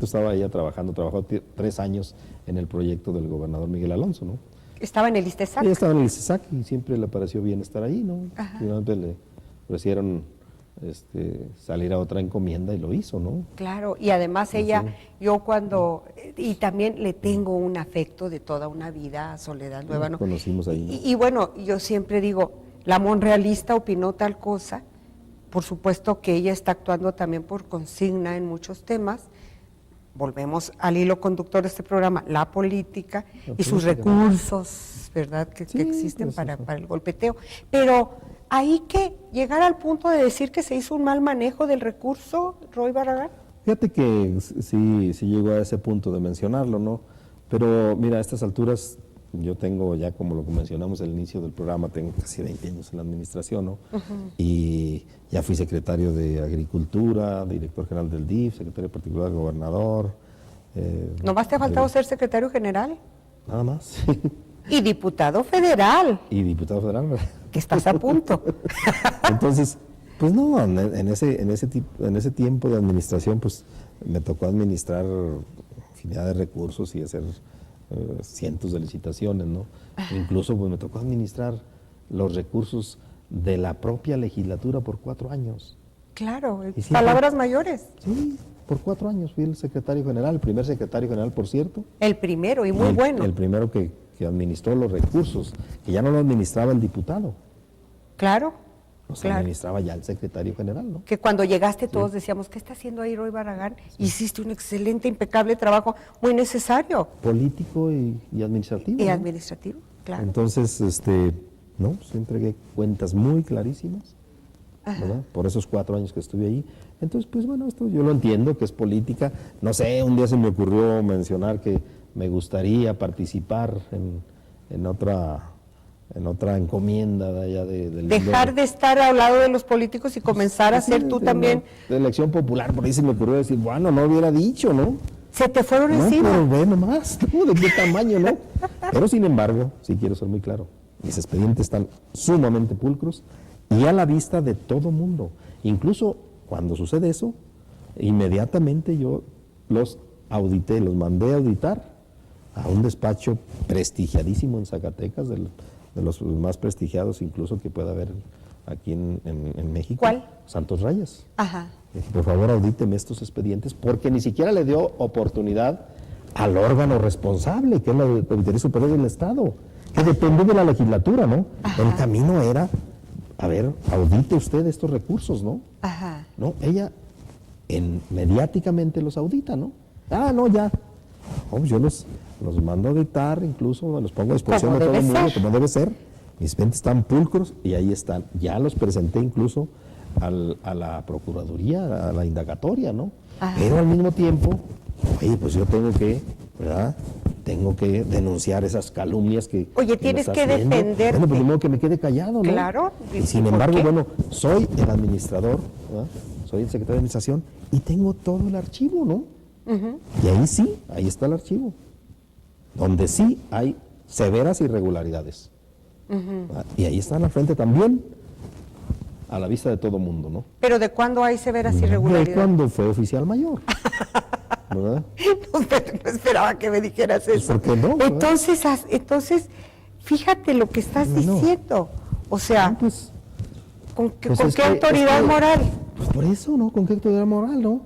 estaba ella trabajó 3 años en el proyecto del gobernador Miguel Alonso, ¿no? Estaba en el ISTESAC. Ella estaba en el ISTESAC y siempre le pareció bien estar ahí, ¿no? Ajá. Finalmente le ofrecieron salir a otra encomienda y lo hizo, ¿no? Claro, y además ella, y también le tengo un afecto de toda una vida a Soledad Luébano. Conocimos ahí, ¿no? Y bueno, yo siempre digo, la monrealista opinó tal cosa, por supuesto que ella está actuando también por consigna en muchos temas. Volvemos al hilo conductor de este programa, la política y sus recursos, ¿verdad?, que existen pues, para el golpeteo. Pero hay que llegar al punto de decir que se hizo un mal manejo del recurso, Roy Barragán. Fíjate que sí llegó a ese punto de mencionarlo, ¿no? Pero mira, a estas alturas yo tengo ya, como lo que mencionamos al inicio del programa, tengo casi 20 años en la administración, ¿no? Y ya fui secretario de Agricultura, director general del DIF, secretario particular del gobernador. ¿Nomás te ha faltado ser secretario general? Nada más. Y diputado federal, Y diputado federal, ¿verdad? que estás a punto. Entonces, pues no, en ese tiempo de administración, pues me tocó administrar infinidad de recursos y hacer cientos de licitaciones, ¿no? Incluso pues me tocó administrar los recursos de la propia legislatura por 4 años. Claro, Y siempre- palabras mayores. Sí, por 4 años fui el secretario general, el primer secretario general, por cierto. El primero, y muy el, bueno. El primero que administró los recursos, que ya no lo administraba el diputado, Claro, los claro. administraba ya el secretario general, ¿no? Que cuando llegaste todos decíamos, ¿qué está haciendo ahí Roy Barragán? Hiciste un excelente, impecable trabajo, muy necesario. Político y administrativo. Y ¿no? administrativo, claro. Entonces, no, pues entregué cuentas muy clarísimas, ¿verdad? Por esos 4 años que estuve ahí. Entonces, pues bueno, esto yo lo entiendo, que es política. No sé, un día se me ocurrió mencionar que me gustaría participar en otra encomienda de allá del... Dejar de estar al lado de los políticos y comenzar a ser tú también. De elección popular, por ahí se me ocurrió decir, bueno, no hubiera dicho, ¿no? Se te fueron No, encima. pero bueno, más, ¿no? ¿De qué tamaño, no? Pero sin embargo, sí quiero ser muy claro, mis expedientes están sumamente pulcros y a la vista de todo mundo. Incluso cuando sucede eso, inmediatamente yo los audité, los mandé a auditar a un despacho prestigiadísimo en Zacatecas, de los más prestigiados incluso que pueda haber aquí en México. ¿Cuál? Santos Rayas. Ajá. Por favor, audíteme estos expedientes, porque ni siquiera le dio oportunidad al órgano responsable, que es la Auditoría Superior del Estado, que depende de la legislatura, ¿no? Ajá. El camino era, a ver, audite usted estos recursos, ¿no? Ajá. No, ella mediáticamente los audita, ¿no? Ah, no, ya. Oh, yo los mando a auditar, incluso los pongo a disposición Como de todo el debe mundo, ser. como debe ser. Mis expedientes están pulcros y ahí están. Ya los presenté incluso a la Procuraduría, a la indagatoria, ¿no? Ajá. Pero al mismo tiempo, oye, pues yo tengo que, ¿verdad? Tengo que denunciar esas calumnias que... Oye, me tienes está que haciendo. defenderte. Bueno, pues de modo que me quede callado, ¿no? Claro. Y sin ¿Por embargo, qué? bueno, soy el administrador, ¿verdad? soy el secretario de administración y tengo todo el archivo, ¿no? Y ahí sí, ahí está el archivo, donde sí hay severas irregularidades. Y ahí están al frente también, a la vista de todo mundo, ¿no? ¿Pero de cuándo hay severas irregularidades? De cuando fue oficial mayor, ¿verdad? No esperaba que me dijeras eso. ¿Por qué no? Entonces, fíjate lo que estás diciendo. O sea, No, pues, ¿con pues qué autoridad moral? Pues por eso, ¿no? ¿Con qué autoridad moral, no?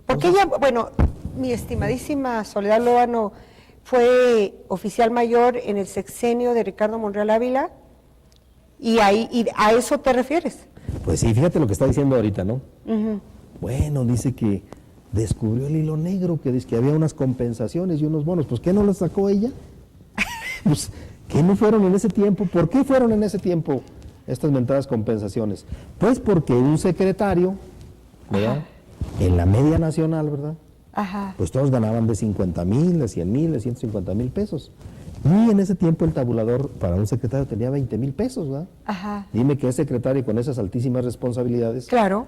Porque ella, bueno, mi estimadísima Soledad Lóbano fue oficial mayor en el sexenio de Ricardo Monreal Ávila, y a eso te refieres. Pues sí, fíjate lo que está diciendo ahorita, ¿no? Bueno, dice que descubrió el hilo negro, que dice que había unas compensaciones y unos bonos. Pues, ¿qué no los sacó ella? Pues, ¿qué no fueron en ese tiempo? ¿Por qué fueron en ese tiempo estas mentadas compensaciones? Pues porque un secretario, ¿verdad? En la media nacional, ¿verdad? Pues todos ganaban de 50,000, de 100,000, de 150,000 pesos. Y en ese tiempo el tabulador para un secretario tenía 20,000 pesos, ¿verdad? Dime que ese secretario con esas altísimas responsabilidades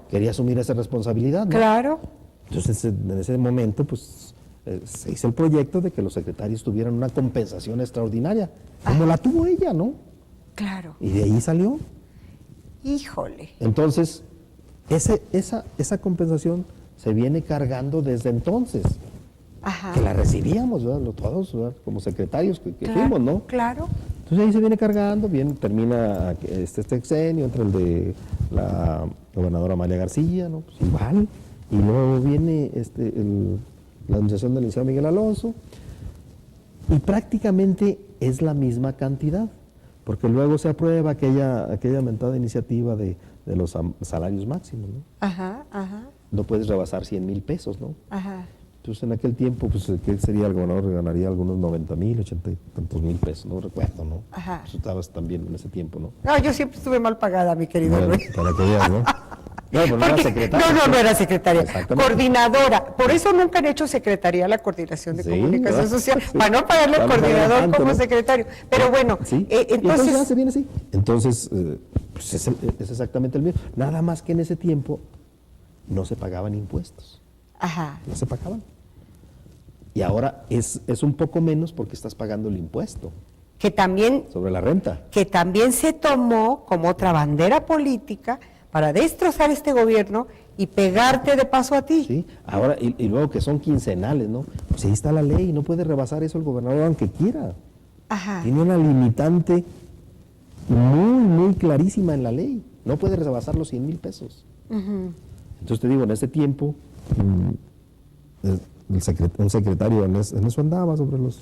quería asumir esa responsabilidad, ¿no? Claro. Entonces, en ese momento, pues, se hizo el proyecto de que los secretarios tuvieran una compensación extraordinaria, como la tuvo ella, ¿no? Claro. Y de ahí salió. Híjole. Entonces, esa compensación se viene cargando desde entonces. Que la recibíamos, ¿verdad? Todos, ¿verdad? Como secretarios que fuimos, ¿no? Claro. Entonces ahí se viene cargando, bien, termina este sexenio, entra el de la gobernadora Amalia García, ¿no? Pues igual. Y luego viene la administración del licenciado Miguel Alonso, y prácticamente es la misma cantidad, porque luego se aprueba aquella mentada iniciativa de los salarios máximos, ¿no? No puedes rebasar 100,000 pesos, ¿no? Entonces en aquel tiempo, pues, ¿qué sería? El gobernador ganaría algunos 90,000, 80 y tantos mil pesos, no recuerdo, ¿no? Pues, estabas también en ese tiempo, ¿no? No, yo siempre estuve mal pagada, mi querido Luis. Para que veas, ¿no? No, pero no era secretaria. No era secretaria. Coordinadora. Por eso nunca han hecho secretaría la coordinación de comunicación social. Para no pagarle al coordinador tanto, como secretario. Pero bueno, entonces ya se viene así. Entonces, pues es exactamente el mismo. Nada más que en ese tiempo no se pagaban impuestos. No se pagaban. Y ahora es un poco menos porque estás pagando el impuesto. Que también. Sobre la renta. Que también se tomó como otra bandera política para destrozar este gobierno y pegarte de paso a ti. Sí, ahora, y luego que son quincenales, ¿no? Pues ahí está la ley, no puede rebasar eso el gobernador aunque quiera. Tiene una limitante muy, muy clarísima en la ley. No puede rebasar los 100,000 pesos. Entonces te digo, en ese tiempo, un secretario en eso andaba sobre los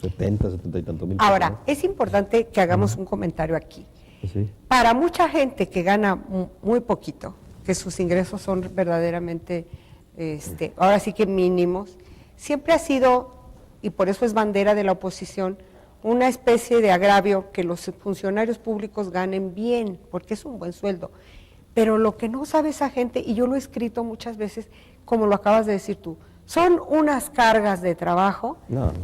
70 y tantos mil pesos. Ahora, ¿no? es importante que hagamos un comentario aquí. Sí. Para mucha gente que gana muy poquito, que sus ingresos son verdaderamente, ahora sí que mínimos, siempre ha sido, y por eso es bandera de la oposición, una especie de agravio que los funcionarios públicos ganen bien, porque es un buen sueldo. Pero lo que no sabe esa gente, y yo lo he escrito muchas veces, como lo acabas de decir tú, son unas cargas de trabajo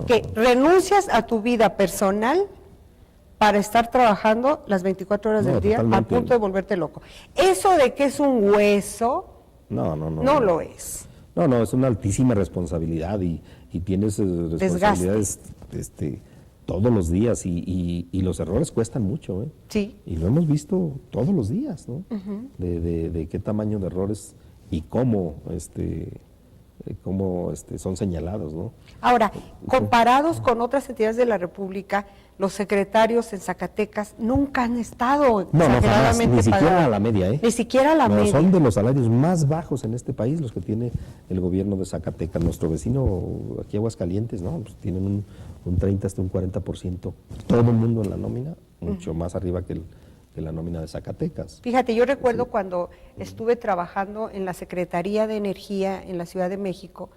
que renuncias a tu vida personal para estar trabajando las 24 horas del día a punto de volverte loco. Eso de que es un hueso, no lo es. No, es una altísima responsabilidad y tienes responsabilidades todos los días y los errores cuestan mucho, ¿eh? Sí. Y lo hemos visto todos los días, ¿no? De qué tamaño de errores y cómo son señalados, ¿no? Ahora, comparados con otras entidades de la República, los secretarios en Zacatecas nunca han estado exageradamente ni siquiera pagados. a la media, ¿eh? Ni siquiera a la media. Son de los salarios más bajos en este país los que tiene el gobierno de Zacatecas. Nuestro vecino aquí Aguascalientes, ¿no? Pues tienen un 30 hasta un 40%. Todo el mundo en la nómina, mucho más arriba que la nómina de Zacatecas. Fíjate, yo recuerdo cuando estuve trabajando en la Secretaría de Energía en la Ciudad de México,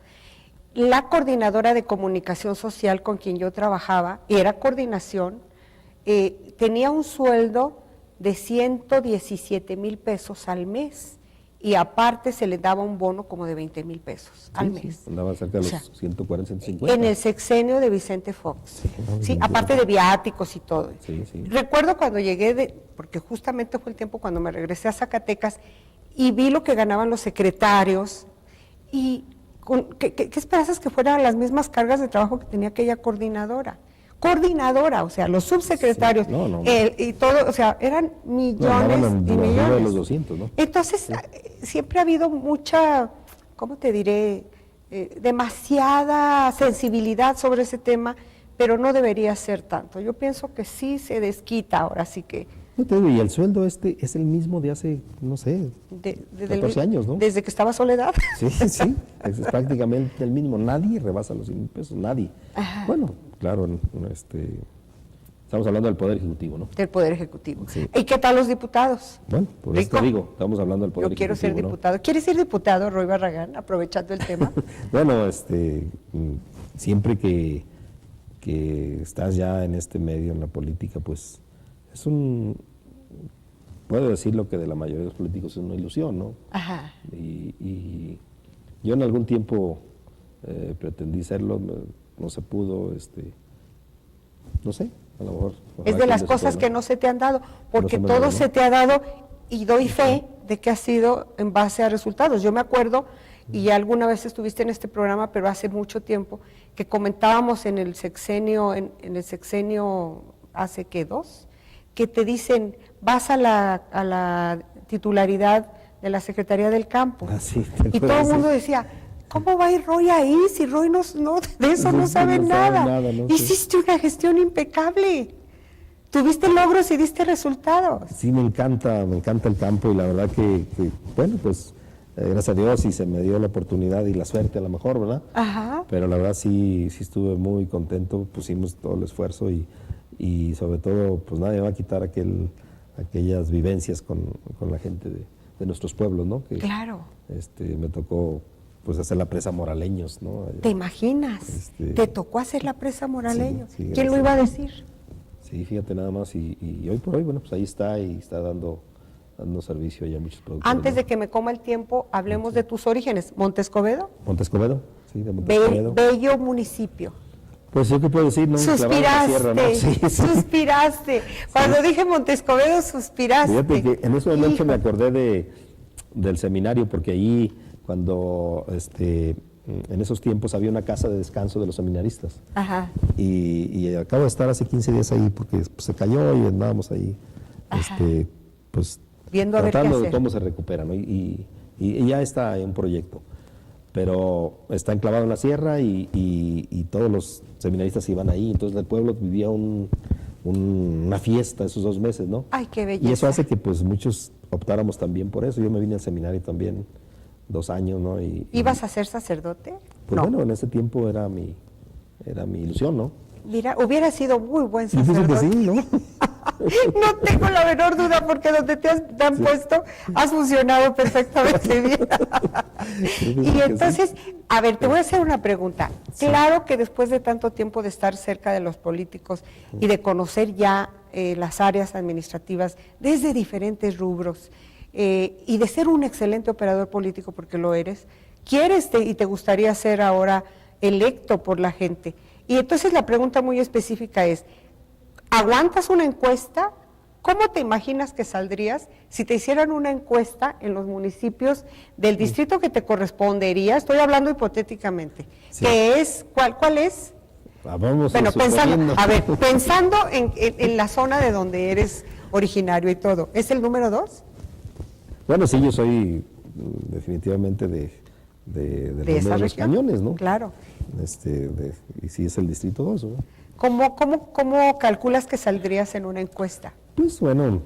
la coordinadora de comunicación social con quien yo trabajaba, y era coordinación, tenía un sueldo de 117,000 pesos al mes, y aparte se le daba un bono como de 20,000 pesos al mes. Sí, andaba cerca de los 140, 150. En el sexenio de Vicente Fox. Sí, aparte de viáticos y todo. Sí. Recuerdo cuando llegué, porque justamente fue el tiempo cuando me regresé a Zacatecas, y vi lo que ganaban los secretarios, y ¿qué esperabas que fueran las mismas cargas de trabajo que tenía aquella coordinadora? Coordinadora, o sea, los subsecretarios, Sí, no. y todo, o sea, eran millones y de millones. los 200, ¿no? Entonces, siempre ha habido mucha, ¿cómo te diré? Demasiada sensibilidad sobre ese tema, pero no debería ser tanto. Yo pienso que sí se desquita ahora, sí que... No te digo, y el sueldo es el mismo de hace, no sé, 14 años, ¿no? Desde que estaba Soledad. Sí, es prácticamente el mínimo. Nadie rebasa los 100 pesos, nadie. Ajá. Bueno, claro, estamos hablando del Poder Ejecutivo, ¿no? Del Poder Ejecutivo. Sí. ¿Y qué tal los diputados? Bueno, por Rico. eso te digo, estamos hablando del Poder Yo quiero Ejecutivo, ser ¿no? diputado. ¿Quieres ser diputado, Roy Barragán, aprovechando el tema? Bueno, siempre que estás ya en este medio, en la política, pues puedo decir lo que de la mayoría de los políticos es una ilusión, ¿no? Ajá. Y yo en algún tiempo pretendí serlo, no se pudo, no sé, a lo mejor. Es de las cosas que no se te han dado, porque todo se te ha dado, y doy fe de que ha sido en base a resultados. Yo me acuerdo, y alguna vez estuviste en este programa, pero hace mucho tiempo, que comentábamos en el sexenio, hace ¿qué? 2, que te dicen, vas a la titularidad de la Secretaría del Campo. Ah, sí, y todo el mundo decía, ¿cómo va a ir Roy ahí si Roy no de eso no sabe nada? ¿No? Hiciste una gestión impecable. Tuviste logros y diste resultados. Sí, me encanta el campo, y la verdad que bueno, pues gracias a Dios, y se me dio la oportunidad y la suerte a lo mejor, ¿verdad? Ajá. Pero la verdad sí estuve muy contento, pusimos todo el esfuerzo, y sobre todo, pues nadie va a quitar aquellas vivencias con la gente de nuestros pueblos, ¿no? Que, Claro. me tocó pues hacer la presa Moraleños, ¿no? ¿Te imaginas? Te tocó hacer la presa Moraleños. Sí, ¿Quién lo iba a decir? Sí, fíjate nada más, y hoy por hoy, bueno, pues ahí está, y está dando servicio ya a muchos productores. Antes de que me coma el tiempo, hablemos de tus orígenes. ¿Montescobedo? Montescobedo, sí, de Montescobedo. Bello municipio. Pues yo qué puedo decir, no me clavaron la sierra, ¿no? Sí. Suspiraste. Cuando dije Montescobedo, suspiraste. Fíjate que en ese momento me acordé del seminario, porque ahí cuando en esos tiempos había una casa de descanso de los seminaristas. Ajá. Y acabo de estar hace 15 días ahí porque pues, se cayó, y andábamos ahí, pues viendo a ver tratando qué de hacer. cómo se recupera, ¿no? Y ya está en proyecto, pero está enclavado en la sierra, y todos los seminaristas iban ahí. Entonces el pueblo vivía una fiesta esos 2 meses, ¿no? Ay, qué belleza. Y eso hace que pues muchos optáramos también por eso. Yo me vine al seminario también 2 años, ¿no? ¿Ibas a ser sacerdote? Pues No. bueno, en ese tiempo era mi ilusión, ¿no? Mira, hubiera sido muy buen Y dice sacerdote. que sí, ¿no? No tengo la menor duda, porque donde te han puesto has funcionado perfectamente bien. Y entonces, a ver, te voy a hacer una pregunta. Claro que después de tanto tiempo de estar cerca de los políticos y de conocer ya las áreas administrativas desde diferentes rubros, y de ser un excelente operador político, porque lo eres, quieres y te gustaría ser ahora electo por la gente. Y entonces la pregunta muy específica es, ¿aguantas una encuesta? ¿Cómo te imaginas que saldrías si te hicieran una encuesta en los municipios del distrito que te correspondería? Estoy hablando hipotéticamente. Sí. ¿Qué es? ¿Cuál es? Vamos Bueno, suponiendo. pensando en la zona de donde eres originario y todo, ¿es el número 2? Bueno, sí, yo soy definitivamente de esa los región. Cañones, ¿no? Claro. Y sí es el distrito 2, ¿no? ¿Cómo calculas que saldrías en una encuesta? Pues bueno,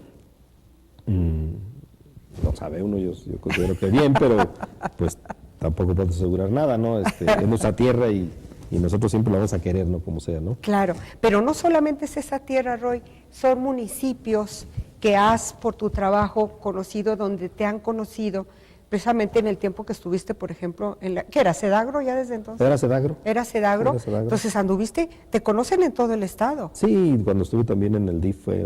no sabe uno, yo considero que bien, pero pues tampoco puedo asegurar nada, ¿no? Es nuestra tierra, y nosotros siempre la vamos a querer, ¿no? Como sea, ¿no? Claro, pero no solamente es esa tierra, Roy, son municipios que has por tu trabajo conocido, donde te han conocido, precisamente en el tiempo que estuviste, por ejemplo, ¿qué era? ¿Cedagro ya desde entonces? Era Cedagro. ¿Era Cedagro? Era Cedagro. Entonces anduviste, te conocen en todo el estado. Sí, cuando estuve también en el DIF fue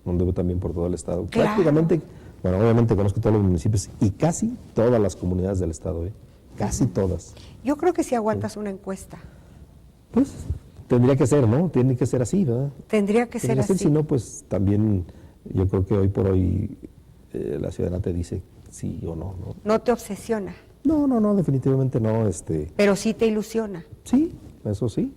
anduve también por todo el estado. Claro. Prácticamente, bueno, obviamente conozco todos los municipios y casi todas las comunidades del estado, casi todas. Yo creo que si aguantas una encuesta. Pues tendría que ser, ¿no? Tiene que ser así, ¿verdad? Tendría que ser así. Si no, pues también yo creo que hoy por hoy la ciudadana te dice sí o no, ¿no? No te obsesiona, No, definitivamente no, pero sí te ilusiona. sí, eso sí,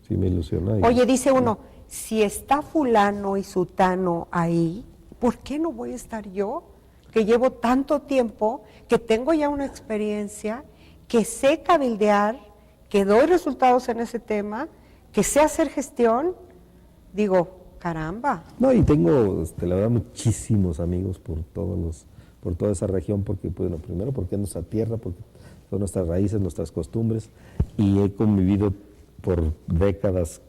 sí me ilusiona. Oye, dice uno, si está fulano y sutano ahí, ¿por qué no voy a estar yo? Que llevo tanto tiempo, que tengo ya una experiencia, que sé cabildear, que doy resultados en ese tema, que sé hacer gestión. Digo, caramba. No, y tengo, la verdad, muchísimos amigos por toda esa región, porque, bueno, primero porque es nuestra tierra, porque son nuestras raíces, nuestras costumbres, y he convivido por décadas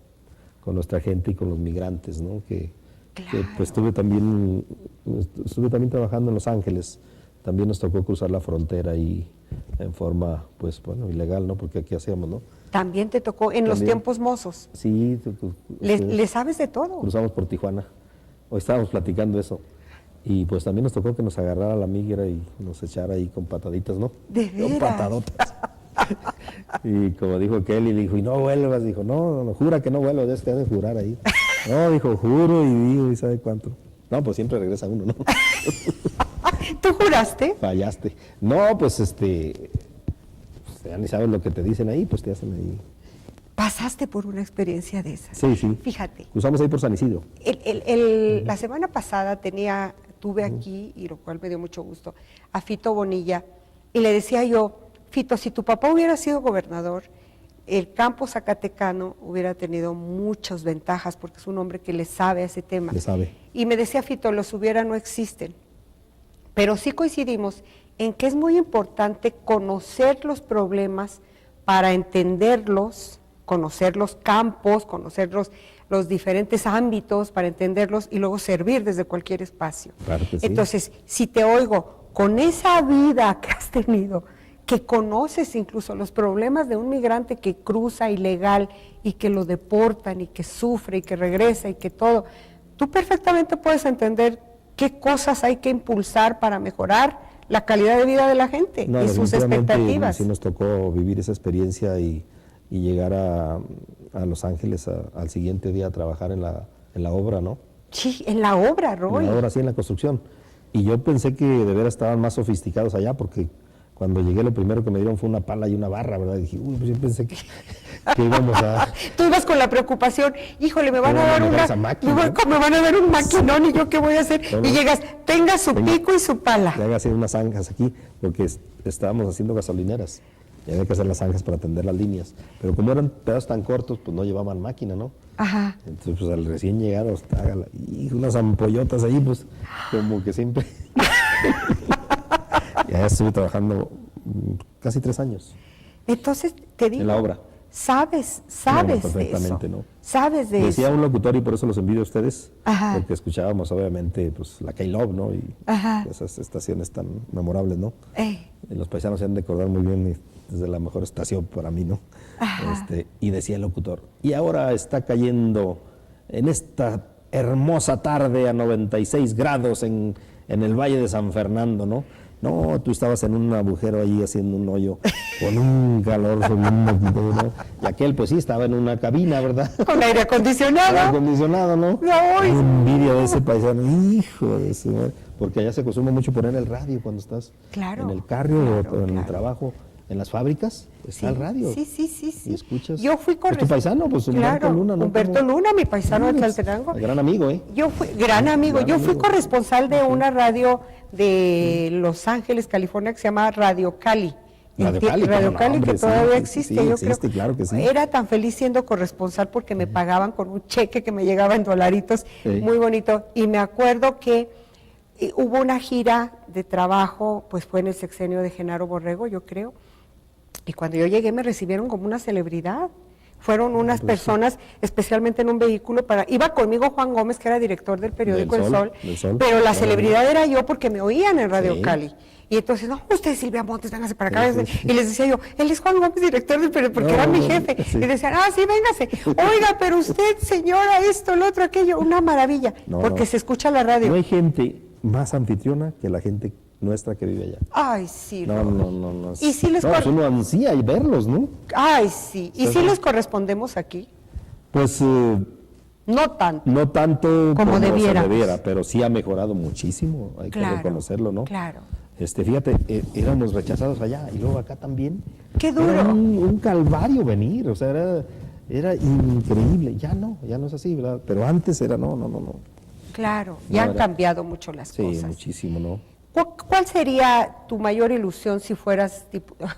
con nuestra gente y con los migrantes, ¿no? Que pues estuve también trabajando en Los Ángeles, también nos tocó cruzar la frontera y en forma, pues, bueno, ilegal, ¿no? Porque aquí hacíamos, ¿no? También te tocó en los tiempos mozos. Sí. Le sabes de todo. Cruzamos por Tijuana. Hoy estábamos platicando eso. Y pues también nos tocó que nos agarrara la migra y nos echara ahí con pataditas, ¿no? ¿De veras? Con patadotas. Y como dijo Kelly, dijo, y no vuelvas. Dijo, no, jura que no vuelvas, ya te has de jurar ahí. No, dijo, juro y digo, y sabe cuánto. No, pues siempre regresa uno, ¿no? ¿Tú juraste? Fallaste. No, pues pues, ya ni sabes lo que te dicen ahí, pues te hacen ahí. Pasaste por una experiencia de esas. Sí. Fíjate. Cruzamos ahí por San Isidro. La semana pasada tuve aquí, y lo cual me dio mucho gusto, a Fito Bonilla, y le decía yo, Fito, si tu papá hubiera sido gobernador, el campo zacatecano hubiera tenido muchas ventajas, porque es un hombre que le sabe a ese tema. Le sabe. Y me decía Fito, los hubiera no existen. Pero sí coincidimos en que es muy importante conocer los problemas para entenderlos, conocer los campos, conocer los diferentes ámbitos para entenderlos y luego servir desde cualquier espacio. Claro que sí. Entonces, si te oigo con esa vida que has tenido, que conoces incluso los problemas de un migrante que cruza ilegal y que lo deportan y que sufre y que regresa y que todo, tú perfectamente puedes entender qué cosas hay que impulsar para mejorar la calidad de vida de la gente y sus expectativas. Sí nos tocó vivir esa experiencia y llegar a Los Ángeles al siguiente día a trabajar en la obra, ¿no? Sí, en la obra, Roy. En la obra, sí, en la construcción. Y yo pensé que de veras estaban más sofisticados allá, porque cuando llegué lo primero que me dieron fue una pala y una barra, ¿verdad? Y dije, uy, pues yo pensé que íbamos a... Tú ibas con la preocupación, híjole, me van a dar un maquinón y yo qué voy a hacer. Bueno, y llegas, tenga su pico y su pala. Le haga hacer unas zanjas aquí, porque estábamos haciendo gasolineras. Y había que hacer las zanjas para atender las líneas. Pero como eran pedazos tan cortos, pues no llevaban máquina, ¿no? Ajá. Entonces, pues al recién llegar, y unas ampollotas ahí, pues, como que siempre... Ya estuve trabajando casi 3 años. Entonces, te digo... En la obra. Sabes perfectamente, de eso. ¿no? Sabes de Decía eso. un locutor, y por eso los envidio a ustedes, Ajá. porque escuchábamos obviamente pues la K-Love, ¿no? Y Ajá. esas estaciones tan memorables, ¿no? Y los paisanos se han de acordar muy bien, es de la mejor estación para mí, ¿no? Ajá. Y decía el locutor, y ahora está cayendo en esta hermosa tarde a 96 grados en el Valle de San Fernando, ¿no? No, tú estabas en un agujero ahí haciendo un hoyo con un calor, ¿no? Y aquel, pues sí, estaba en una cabina, ¿verdad? Con aire acondicionado. Aire acondicionado, ¿no? No, envidia de ese paisano, hijo de su madre. Porque allá se acostumbra mucho poner el radio cuando estás en el carro o en el trabajo. En las fábricas está el radio. Sí. Y escuchas. Yo fui ¿Es tu paisano? Pues Humberto Luna, ¿no? Humberto Luna, mi paisano de Tlaltenango. Gran amigo, ¿eh? Yo fui gran amigo. Yo fui corresponsal de una radio de Los Ángeles, California, que se llama Radio Cali. Radio Cali, que todavía existe, yo existe, creo. Claro que sí. Era tan feliz siendo corresponsal porque me pagaban con un cheque que me llegaba en dolaritos, muy bonito. Y me acuerdo que hubo una gira de trabajo, pues fue en el sexenio de Genaro Borrego, yo creo. Y cuando yo llegué me recibieron como una celebridad. Fueron unas personas, especialmente en un vehículo, iba conmigo Juan Gómez, que era director del periódico El Sol, pero la celebridad era yo porque me oían en Radio Cali. Y entonces, no, usted Silvia Montes, véngase para acá. Y les decía yo, él es Juan Gómez, director del periódico, porque era mi jefe. Y decían, sí, véngase. Oiga, pero usted, señora, esto, lo otro, aquello, una maravilla, porque se escucha la radio. No hay gente más anfitriona que la gente nuestra que vive allá. Ay, sí. No. Y si les pues uno ansía y verlos, ¿no? Ay, sí. ¿Y si les correspondemos aquí? Pues No tanto. No tanto como se debiéramos. debiera, pero sí ha mejorado muchísimo, hay Claro, que reconocerlo, ¿no? claro. Fíjate, éramos rechazados allá y luego acá también. ¡Qué duro! Era un calvario venir, o sea, era increíble. Ya no es así, ¿verdad? Pero antes era no. Claro, No, ya han era- cambiado mucho las Sí, cosas. muchísimo, ¿no? ¿Cuál sería tu mayor ilusión si fueras,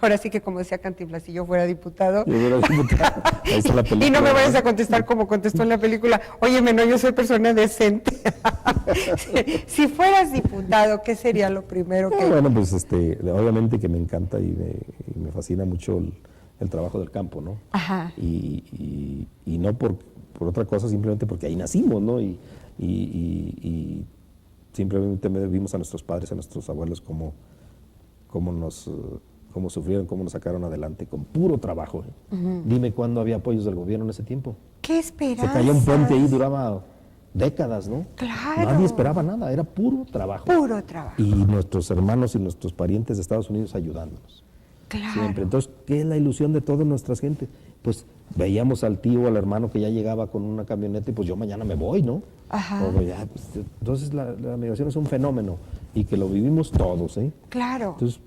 ahora sí que como decía Cantinflas, si yo fuera diputado? Yo hubiera diputado. Ahí está la película. Y no me vayas ¿no? a contestar como contestó en la película, óyeme, no, yo soy persona decente. Si fueras diputado, ¿qué sería lo primero que...? Bueno, pues obviamente que me encanta y me fascina mucho el trabajo del campo, ¿no? Ajá. Y no por otra cosa, simplemente porque ahí nacimos, ¿no? Y simplemente vimos a nuestros padres, a nuestros abuelos cómo sufrieron, cómo nos sacaron adelante con puro trabajo. Dime cuándo había apoyos del gobierno en ese tiempo. ¿Qué esperanza? Se cayó un puente ahí, duraba décadas, ¿no? Claro. Nadie esperaba nada, era puro trabajo. Puro trabajo. Y nuestros hermanos y nuestros parientes de Estados Unidos ayudándonos. Claro. Siempre. Entonces, ¿qué es la ilusión de toda nuestra gente? Pues veíamos al tío, al hermano que ya llegaba con una camioneta y pues yo mañana me voy, ¿no? Ajá. Entonces la migración es un fenómeno y que lo vivimos todos, ¿eh? Claro. Entonces,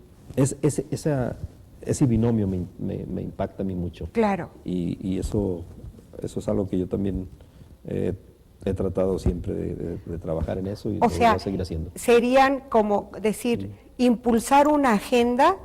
ese binomio me impacta a mí mucho. Claro. Y eso es algo que yo también he tratado siempre de trabajar en eso y O lo voy sea, a seguir haciendo. serían como decir, impulsar una agenda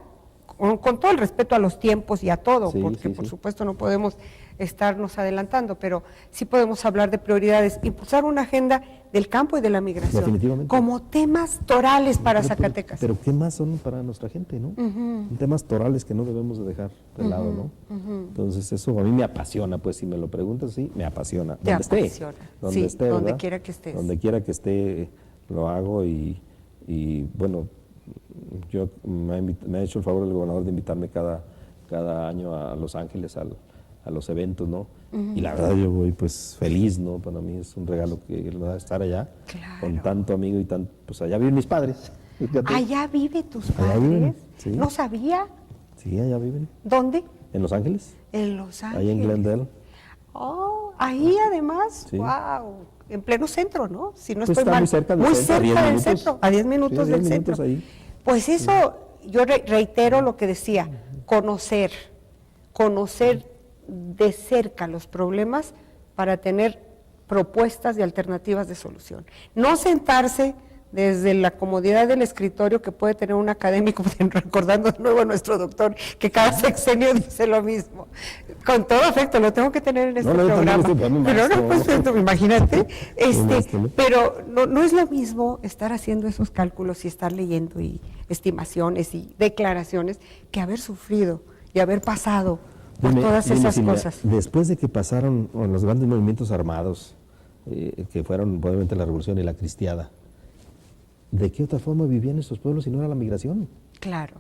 con todo el respeto a los tiempos y a todo, Sí, porque sí, por sí. supuesto no podemos estarnos adelantando, pero sí podemos hablar de prioridades, impulsar una agenda del campo y de la migración, Definitivamente. como temas torales para Pero, Zacatecas. Pero ¿qué más son para nuestra gente, no? Son temas torales que no debemos de dejar de lado, ¿no? Entonces eso a mí me apasiona, pues si me lo preguntas, sí, me apasiona. Te apasiona. Sí, donde ¿verdad? quiera que estés. Donde quiera que esté, lo hago y bueno, yo me ha hecho el favor el gobernador de invitarme cada año a Los Ángeles a los eventos, ¿no? Y la verdad yo voy pues feliz, ¿no? Para mí es un regalo que estar allá Claro. con tanto amigo y tanto, pues allá viven mis padres. Fíjate. ¿Allá vive tus Allá padres? viven, sí. No sabía. Sí, allá viven. ¿Dónde? ¿En Los Ángeles? En Los Ángeles. Ahí en Glendale. Oh, ahí además, Sí. wow, en pleno centro, ¿no? Si no Pues estoy está mal, muy cerca del muy centro, a 10 cerca del minutos. centro, a 10 minutos Sí, a 10 del minutos centro. ahí. Pues eso, yo reitero lo que decía, conocer de cerca los problemas para tener propuestas y alternativas de solución. No sentarse desde la comodidad del escritorio que puede tener un académico, recordando de nuevo a nuestro doctor, que cada sexenio dice lo mismo. Con todo afecto, lo tengo que tener en este No, yo también programa. estoy para mi Pero no, maestro. pues imagínate. maestro, ¿no? Pero no es lo mismo estar haciendo esos cálculos y estar leyendo y estimaciones y declaraciones que haber sufrido y haber pasado por todas esas Silvia, cosas. después de que pasaron los grandes movimientos armados, que fueron obviamente la Revolución y la Cristiada, ¿de qué otra forma vivían estos pueblos si no era la migración? Claro.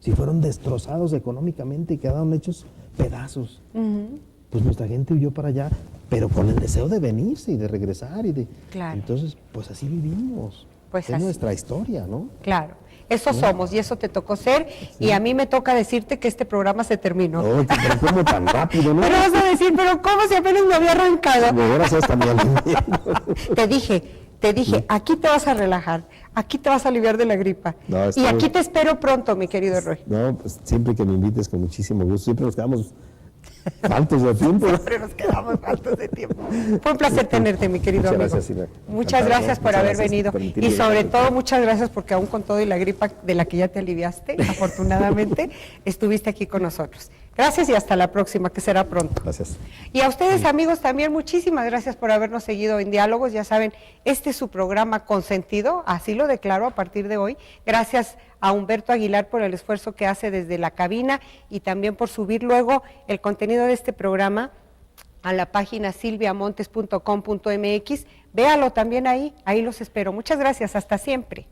Si fueron destrozados económicamente y quedaron hechos pedazos. Pues nuestra gente huyó para allá, pero con el deseo de venirse y de regresar. Claro. Entonces, pues así vivimos. Pues es así. nuestra historia, ¿no? Claro, eso somos y eso te tocó ser y a mí me toca decirte que este programa se terminó. No, pero ¿cómo tan rápido, no? Pero vas a decir, pero ¿cómo si apenas me había arrancado? De veras hasta me alivié. Te dije, aquí te vas a relajar, aquí te vas a aliviar de la gripa. No, y estoy- aquí te espero pronto, mi querido Roy. No, pues siempre que me invites con muchísimo gusto, siempre nos quedamos faltos de tiempo. Siempre nos quedamos faltos de tiempo. Fue un placer tenerte, mi querido Muchas amigo. gracias, Silvia. Muchas Encantado, gracias por muchas haber gracias venido. por Y permitirme sobre participar. todo, muchas gracias porque aún con todo y la gripa de la que ya te aliviaste, afortunadamente, estuviste aquí con nosotros. Gracias y hasta la próxima, que será pronto. Gracias. Y a ustedes, amigos, también muchísimas gracias por habernos seguido en Diálogos. Ya saben, este es su programa consentido, así lo declaro a partir de hoy. Gracias a Humberto Aguilar por el esfuerzo que hace desde la cabina y también por subir luego el contenido de este programa a la página silviamontes.com.mx. Véalo también ahí los espero. Muchas gracias, hasta siempre.